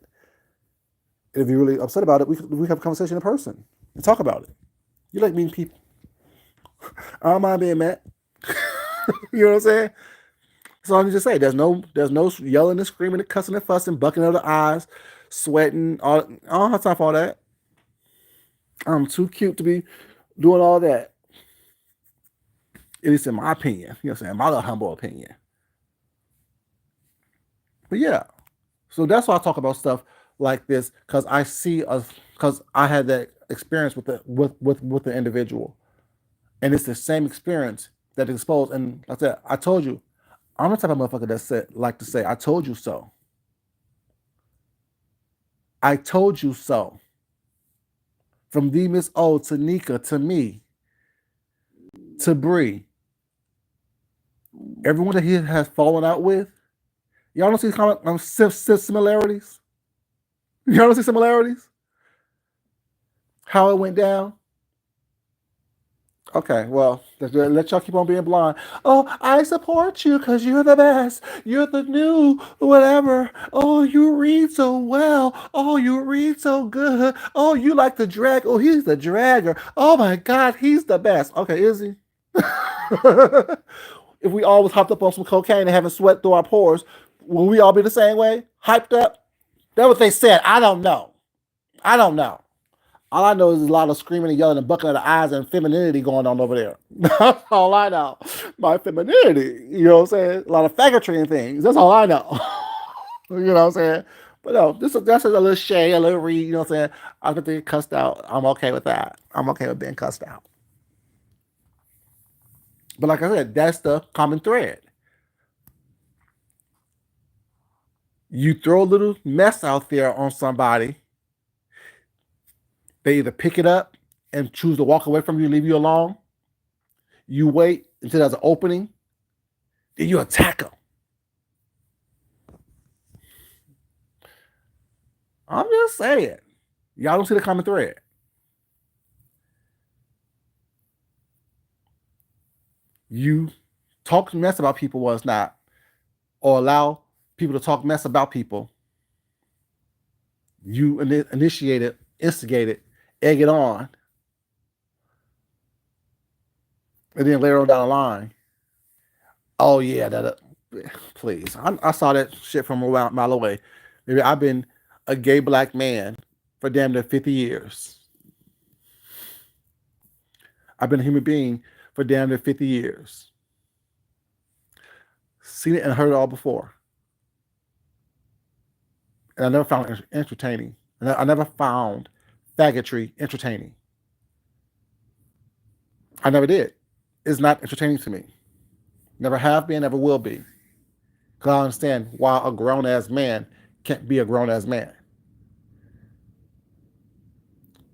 If you're really upset about it, we have a conversation in person and talk about it. You like mean people. I don't mind being mad. You know what I'm saying? So I'm just say there's no yelling and screaming and cussing and fussing, bucking out the eyes, sweating. I don't have time for all that. I'm too cute to be doing all that. At least in my opinion. You know what I'm saying? My little humble opinion. But yeah. So that's why I talk about stuff like this, because I see us, because I had that experience with with the individual. And it's the same experience that exposed. And like I said, I told you, I'm the type of motherfucker that said like to say, I told you so. I told you so. From the Miss O to Nika to me to Bree, everyone that he has fallen out with, y'all don't see similarities. Y'all don't see similarities. How it went down. Okay, well, let y'all keep on being blind. Oh, I support you because you're the best. You're the new whatever. Oh, you read so well. Oh, you read so good. Oh, you like the drag. Oh, he's the dragger. Oh my God, he's the best. Okay, is he? If we all was hopped up on some cocaine and having sweat through our pores, will we all be the same way? Hyped up? That's what they said. I don't know. I don't know. All I know is there's a lot of screaming and yelling and bucking of the eyes and femininity going on over there. That's all I know. My femininity. You know what I'm saying? A lot of faggotry and things. That's all I know. You know what I'm saying? But no, that's a little shade, a little read. You know what I'm saying? I could get cussed out. I'm okay with that. I'm okay with being cussed out. But like I said, that's the common thread. You throw a little mess out there on somebody, they either pick it up and choose to walk away from you, leave you alone. You wait until there's an opening, then you attack them. I'm just saying. Y'all don't see the common thread. You talk mess about people was not, or allow people to talk mess about people. You initiate it, instigate it, egg it on, and then later on down the line, oh yeah, please. I saw that shit from a mile away. Maybe I've been a gay black man for damn near 50 years. I've been a human being for damn near 50 years. Seen it and heard it all before. And I never found it entertaining. And I never found faggotry entertaining. I never did. It's not entertaining to me. Never have been, never will be. Because I understand why a grown ass man can't be a grown ass man.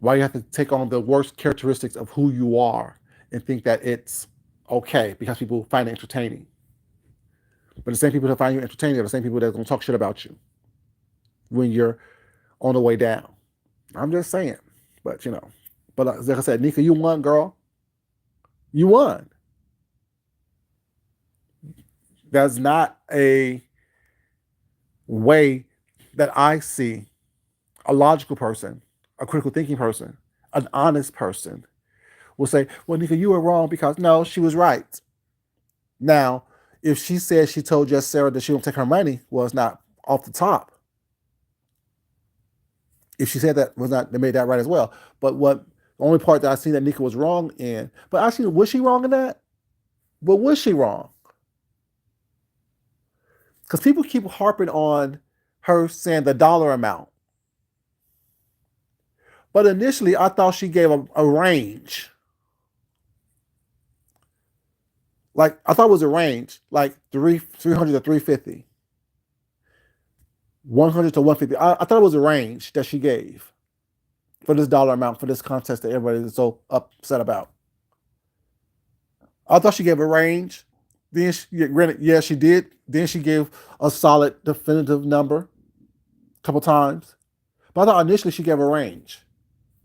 Why you have to take on the worst characteristics of who you are and think that it's okay because people find it entertaining. But the same people that find you entertaining are the same people that are going to talk shit about you when you're on the way down. I'm just saying. But, you know, but like I said, Nika, you won, girl. You won. That's not a way that I see a logical person, a critical thinking person, an honest person will say, well, Nika, you were wrong because no, she was right. Now, if she said she told just Sarah that she won't take her money, well, it's not off the top. If she said that was not, they made that right as well. But what the only part that I see that Nika was wrong in, but actually, was she wrong in that? But was she wrong? Because people keep harping on her saying the dollar amount. But initially, I thought she gave a range. Like, I thought it was a range, like 300 to 350, 100 to 150. I thought it was a range that she gave for this dollar amount for this contest that everybody is so upset about. I thought she gave a range. Then granted, yeah, she did. Then she gave a solid, definitive number a couple times. But I thought initially she gave a range.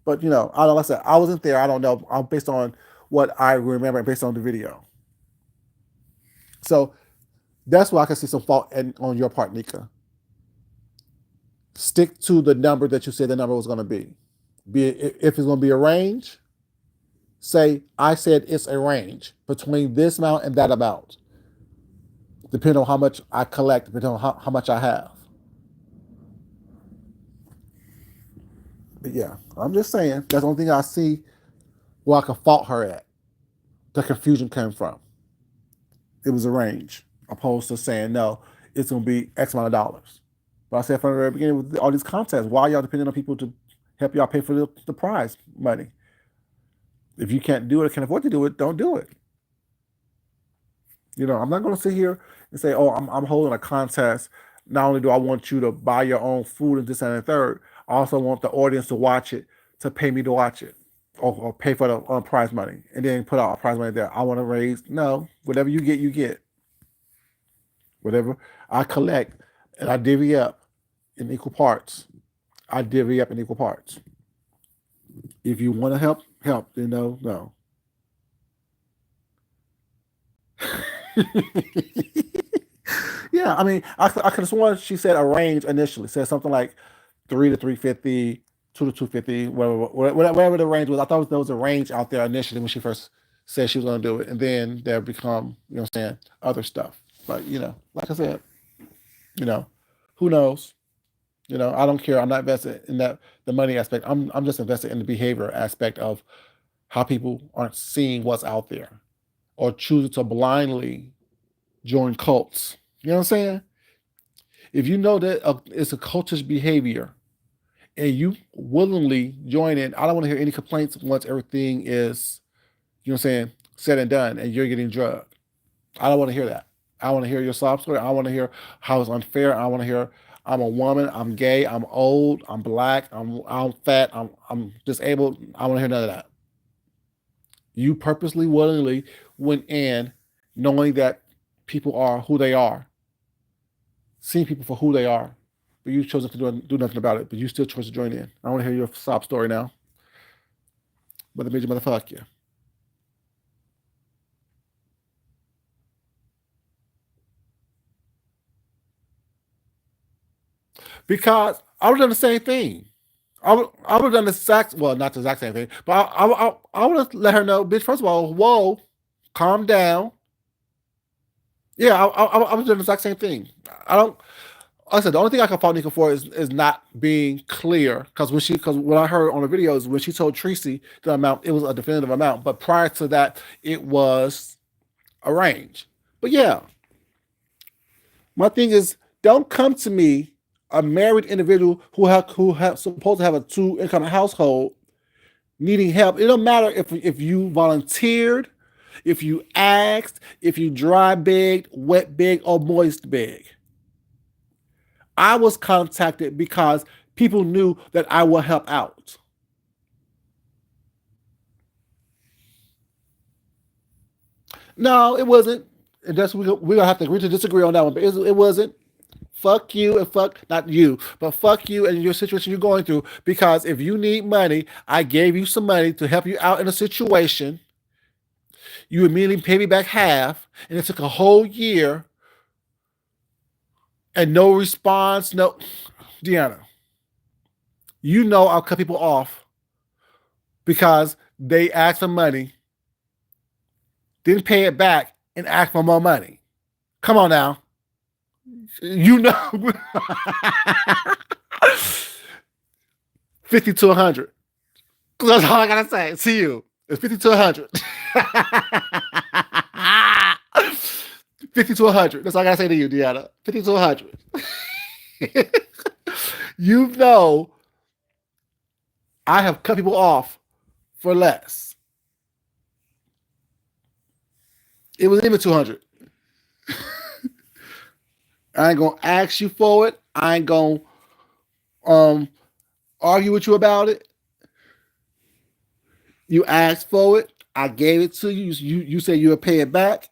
But you know, I don't. Like I said, I wasn't there. I don't know. I'm based on what I remember and based on the video. So that's why I can see some fault on your part, Nika. Stick to the number that you said the number was going to be. Be it, if it's going to be a range, say I said it's a range between this amount and that amount, depending on how much I collect, depending on how much I have. Yeah, I'm just saying that's the only thing I see where I can fault her at. The confusion came from. It was arranged, opposed to saying no, it's gonna be X amount of dollars. But I said from the very beginning with all these contests, why y'all depending on people to help y'all pay for the prize money? If you can't do it, can't afford to do it, don't do it. I'm not gonna sit here and say, oh, I'm holding a contest. Not only do I want you to buy your own food and this and the third, I also want the audience to watch it, to pay me to watch it, or pay for the prize money, and then put out a prize money there. I want to raise no, whatever you get, you get. Whatever I collect and I divvy up in equal parts. I divvy up in equal parts. If you want to help, help. No. Yeah, I mean, I could have sworn she said a range initially. Said something like 3 to 350, 2 to 250, whatever the range was. I thought there was a range out there initially when she first said she was going to do it, and then there become, what I'm saying, other stuff. But like I said, you know, who knows? I don't care. I'm not invested in the money aspect. I'm just invested in the behavior aspect of how people aren't seeing what's out there or choosing to blindly join cults. You know what I'm saying? If you know that it's a cultish behavior and you willingly join in, I don't want to hear any complaints once everything is, what I'm saying, said and done and you're getting drugged. I don't want to hear that. I want to hear your sob story. I want to hear how it's unfair. I want to hear I'm a woman, I'm gay, I'm old, I'm black, I'm fat, I'm disabled. I want to hear none of that. You purposely, willingly went in knowing that people are who they are, seeing people for who they are, but you chose to do nothing about it, but you still chose to join in. I want to hear your sob story now. But the major motherfucker you. Because I would have done the same thing. I would have done the exact, well, not the exact same thing, but I would have let her know, bitch, first of all, whoa, calm down. Yeah, I was doing the exact same thing. I don't, like I said, the only thing I can fault Nika for is not being clear. Because what I heard on the videos, when she told Tracy the amount, it was a definitive amount. But prior to that, it was a range. But yeah, my thing is, don't come to me, a married individual who have supposed to have a two income household, needing help. It don't matter if you volunteered, if you asked, if you dry begged, wet begged, or moist begged. I was contacted because people knew that I will help out. No, it wasn't. And that's we're gonna have to agree to disagree on that one. But it wasn't. Fuck you and fuck not you, but fuck you and your situation you're going through. Because if you need money, I gave you some money to help you out in a situation. You immediately pay me back half, and it took a whole year and no response. No, Deanna, I'll cut people off because they asked for money, didn't pay it back, and asked for more money. Come on now. You know, 50 to 100. That's all I gotta say to you. It's 50 to 100. 50 to 100. That's all I gotta say to you, Deanna. 50 to 100. you know, I have cut people off for less. It was even 200. I ain't gonna ask you for it. I ain't gonna um argue with you about it. You asked for it. I gave it to you. You said you would pay it back.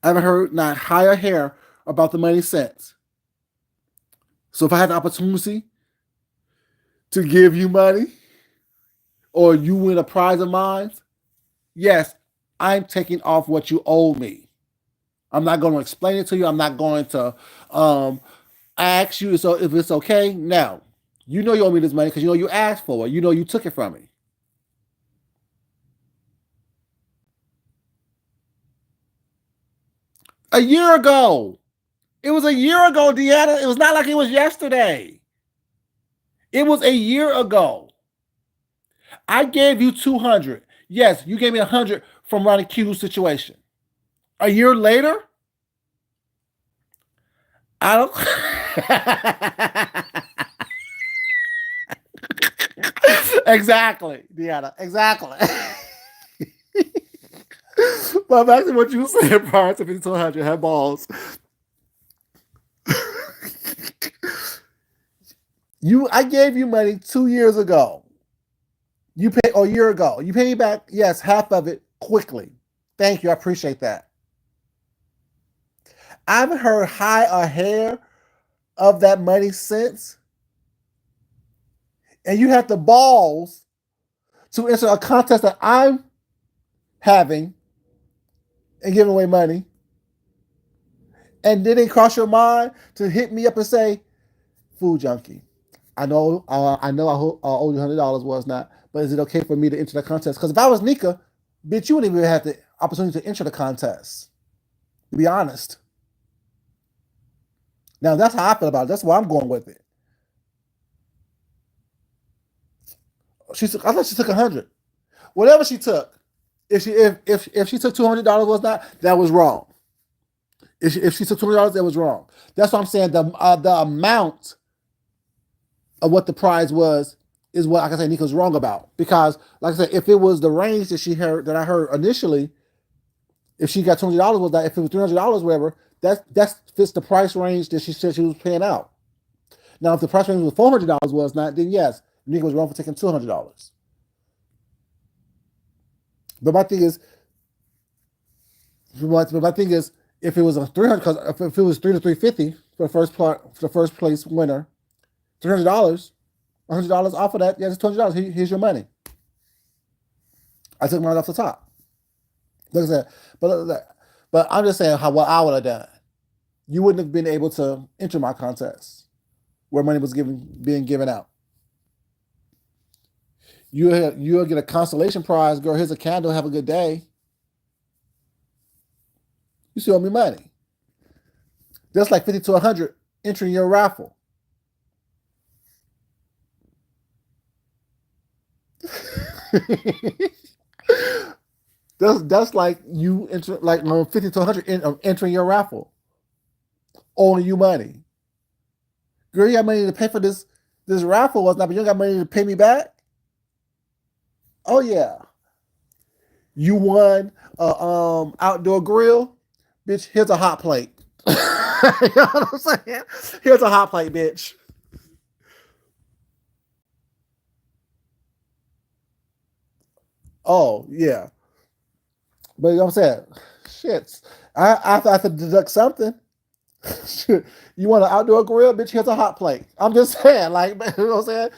I haven't heard not higher hair about the money since. So if I had the opportunity to give you money or you win a prize of mine, yes, I'm taking off what you owe me. I'm not going to explain it to you. I'm not going to ask you so if it's okay. Now, you know you owe me this money because you know you asked for it. You know you took it from me. A year ago. It was a year ago, Deanna. It was not like it was yesterday. It was a year ago. I gave you 200. Yes, you gave me 100 from Ronnie Q's situation. A year later, I don't. Exactly, Deanna. Exactly. But back to what you said prior to 5200 had balls. I gave you money 2 years ago. You pay or a year ago. You pay me back, yes, half of it quickly. Thank you. I appreciate that. I haven't heard high or hair of that money since. And you have the balls to enter a contest that I'm having and giving away money. And did it cross your mind to hit me up and say, "Food junkie, I owe you $100 was not, but is it okay for me to enter the contest?" Because if I was Nika, bitch, you wouldn't even have the opportunity to enter the contest. To be honest. Now that's how I feel about it. That's why I'm going with it. I thought she took 100. Whatever she took, if she took $200 was not, that was wrong. If she took $200, that was wrong. That's what I'm saying. The amount of what the prize was is what I can say Nico's wrong about. Because, like I said, if it was the range that I heard initially, if she got $200 was that, if it was $300, whatever, that fits the price range that she said she was paying out. Now, if the price range was $400 was not, then yes, Nico was wrong for taking $200. But my thing is, if it was a 300, because if it was 300 to 350 for the first place winner, $300, $100 off of that, yeah, it's $200. Here's your money. I took mine off the top. Like I said, but I'm just saying what I would have done. You wouldn't have been able to enter my contest where money was being given out. You'll get a consolation prize, girl. Here's a candle. Have a good day. You still owe me money. That's like 50 to 100 entering your raffle. that's like you enter like 50 to 100 entering your raffle, owing you money. Girl, you got money to pay for this raffle was not, but you don't got money to pay me back. Oh yeah, you won a outdoor grill, bitch. Here's a hot plate. You know what I'm saying? Here's a hot plate, bitch. Oh yeah, but you know what I'm saying? Shit, I have to deduct something. You want an outdoor grill, bitch? Here's a hot plate. I'm just saying, like, you know what I'm saying?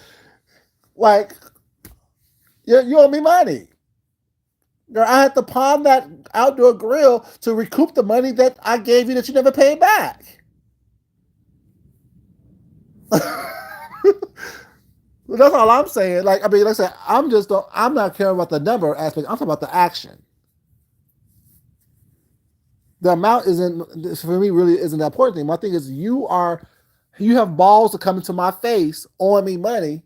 Like, you owe me money. Girl, I had to pawn that outdoor grill to recoup the money that I gave you that you never paid back. That's all I'm saying. Like, I mean, like I said, I'm not caring about the number aspect. I'm talking about the action. The amount isn't, for me, really isn't the important thing. My thing is you have balls to come into my face owing me money,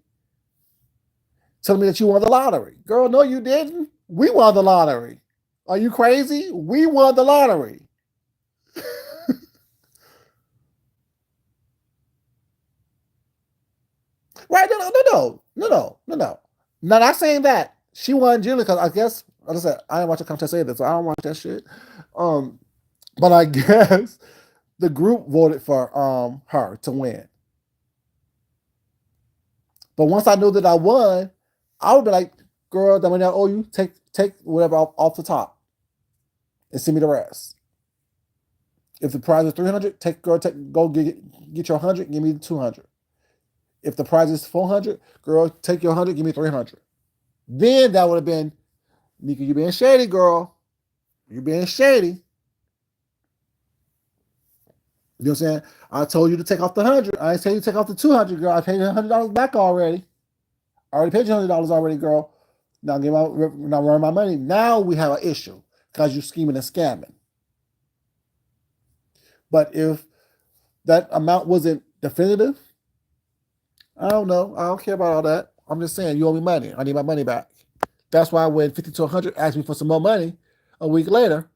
telling me that you won the lottery. Girl, no, you didn't. We won the lottery. Are you crazy? We won the lottery. Right? No. No, not saying that. She won generally because I guess, like I said, I didn't watch the contest either, so I don't watch that shit. Um, but I guess the group voted for her to win. But once I knew that I won, I would be like, girl, the money I owe you, take whatever off the top and send me the rest. If the prize is 300, go get your 100, give me 200. If the prize is 400, girl, take your 100, give me 300. Then that would have been, Nika, you being shady, girl. You being shady. You know what I'm saying? I told you to take off the 100. I didn't tell you to take off the 200, girl. I paid you $100 back already. I already paid you $100 already, girl. Now run my money. Now we have an issue because you're scheming and scamming. But if that amount wasn't definitive, I don't know. I don't care about all that. I'm just saying, you owe me money. I need my money back. That's why when 50 to 100 asked me for some more money a week later,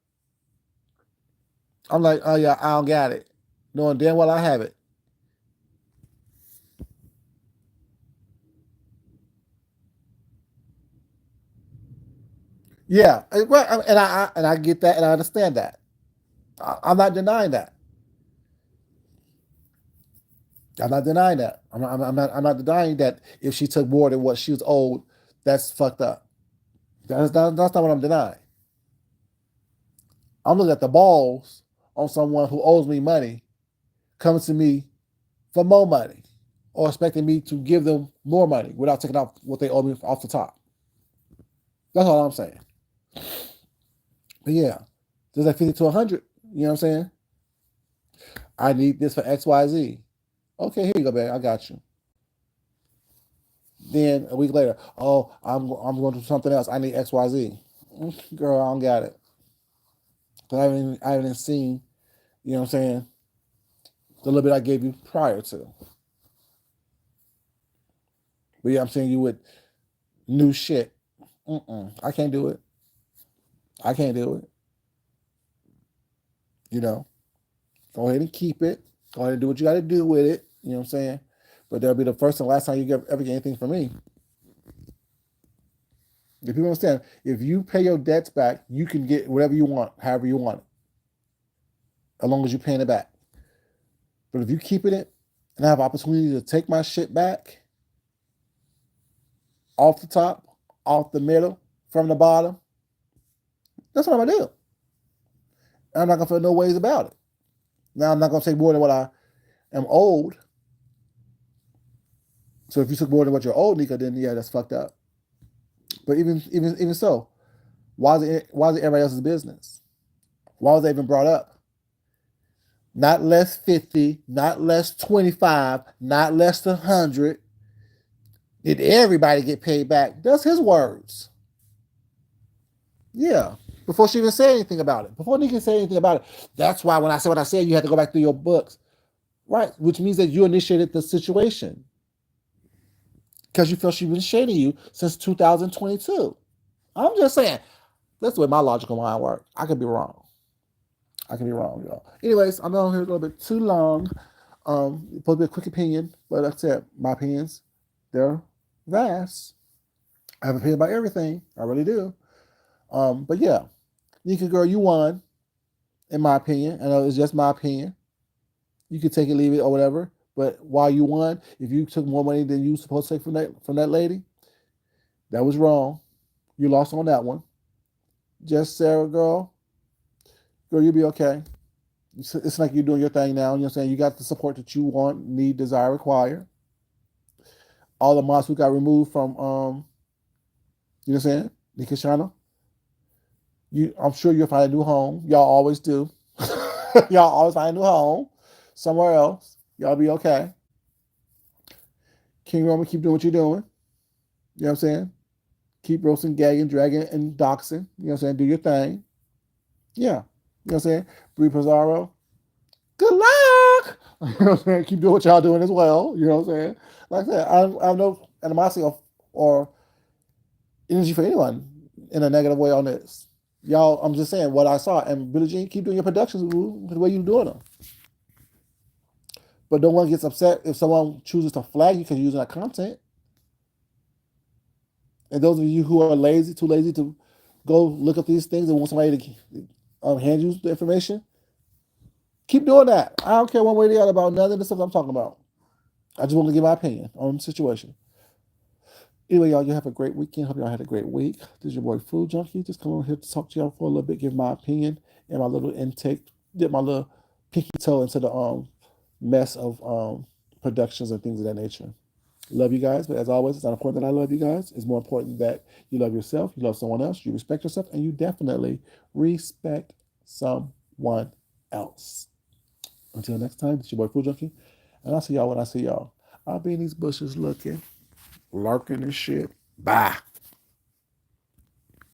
I'm like, oh yeah, I don't got it. Knowing damn well I have it. Yeah, and I get that and I understand that. I'm not denying that. I'm not denying that. I'm not denying that if she took more than what she was owed, that's fucked up. That's not what I'm denying. I'm looking at the balls on someone who owes me money coming to me for more money or expecting me to give them more money without taking off what they owe me off the top. That's all I'm saying. But yeah, there's like 50 to 100. You know what I'm saying? I need this for XYZ. Okay, here you go, babe. I got you. Then a week later, oh, I'm going to do something else. I need XYZ. Girl, I don't got it. But I haven't seen, you know what I'm saying, the little bit I gave you prior to. But yeah, I'm saying you with new shit. I can't do it. I can't do it. You know, go ahead and keep it. Go ahead and do what you got to do with it. You know what I'm saying? But that'll be the first and last time you ever get anything from me. If you understand, if you pay your debts back, you can get whatever you want, however you want it, as long as you're paying it back. But if you keep it and I have opportunity to take my shit back off the top, off the middle, from the bottom, that's what I'm gonna do. And I'm not gonna feel no ways about it. Now I'm not gonna take more than what I am owed. So if you took more than what you're owed, Nika, then yeah, that's fucked up. But even so, why is it everybody else's business? Why was that even brought up? Not less 50, not less 25, not less than 100. Did everybody get paid back? That's his words. Yeah. Before she even said anything about it. Before Nika said anything about it. That's why when I said what I said, you had to go back through your books. Right. Which means that you initiated the situation. Because you feel she's been shading you since 2022. I'm just saying. That's the way my logical mind works. I could be wrong. I can be wrong, y'all. Anyways, I'm on here a little bit too long. Supposed to be a quick opinion, but like I said, my opinions, they're vast. I have an opinion about everything. I really do. But yeah, Nika girl, you won, in my opinion. I know it's just my opinion. You can take it, leave it, or whatever. But while you won, if you took more money than you were supposed to take from that lady, that was wrong. You lost on that one. Just Sarah, girl, you'll be okay. It's like you're doing your thing now. You know what I'm saying? You got the support that you want, need, desire, require. All the mods who got removed from you know what I'm saying? Nika channel. I'm sure you'll find a new home. Y'all always do. Y'all always find a new home somewhere else. Y'all be okay. King Roman, keep doing what you're doing. You know what I'm saying? Keep roasting, gagging, dragging, and doxing. You know what I'm saying? Do your thing. Yeah. You know what I'm saying? Brie Pizarro, good luck. You know what I'm saying? Keep doing what y'all doing as well. You know what I'm saying? Like I said, I have no animosity or energy for anyone in a negative way on this. Y'all, I'm just saying what I saw. And Billie Jean, keep doing your productions the way you're doing them. But no one gets upset if someone chooses to flag you because you're using that content. And those of you who are lazy, too lazy to go look up these things and want somebody to hand you the information, keep doing that. I don't care one way or the other about none of the stuff I'm talking about. I just want to give my opinion on the situation. Anyway, y'all, you have a great weekend. Hope y'all had a great week. This is your boy Food Junkie. Just come on here to talk to y'all for a little bit, give my opinion and my little intake, dip my little pinky toe into the mess of productions and things of that nature. Love you guys, but as always, it's not important that I love you guys. It's more important that you love yourself, you love someone else, you respect yourself, and you definitely respect someone else. Until next time, it's your boy Food Junkie, and I'll see y'all when I see y'all. I'll be in these bushes looking, lurking and shit. Bye.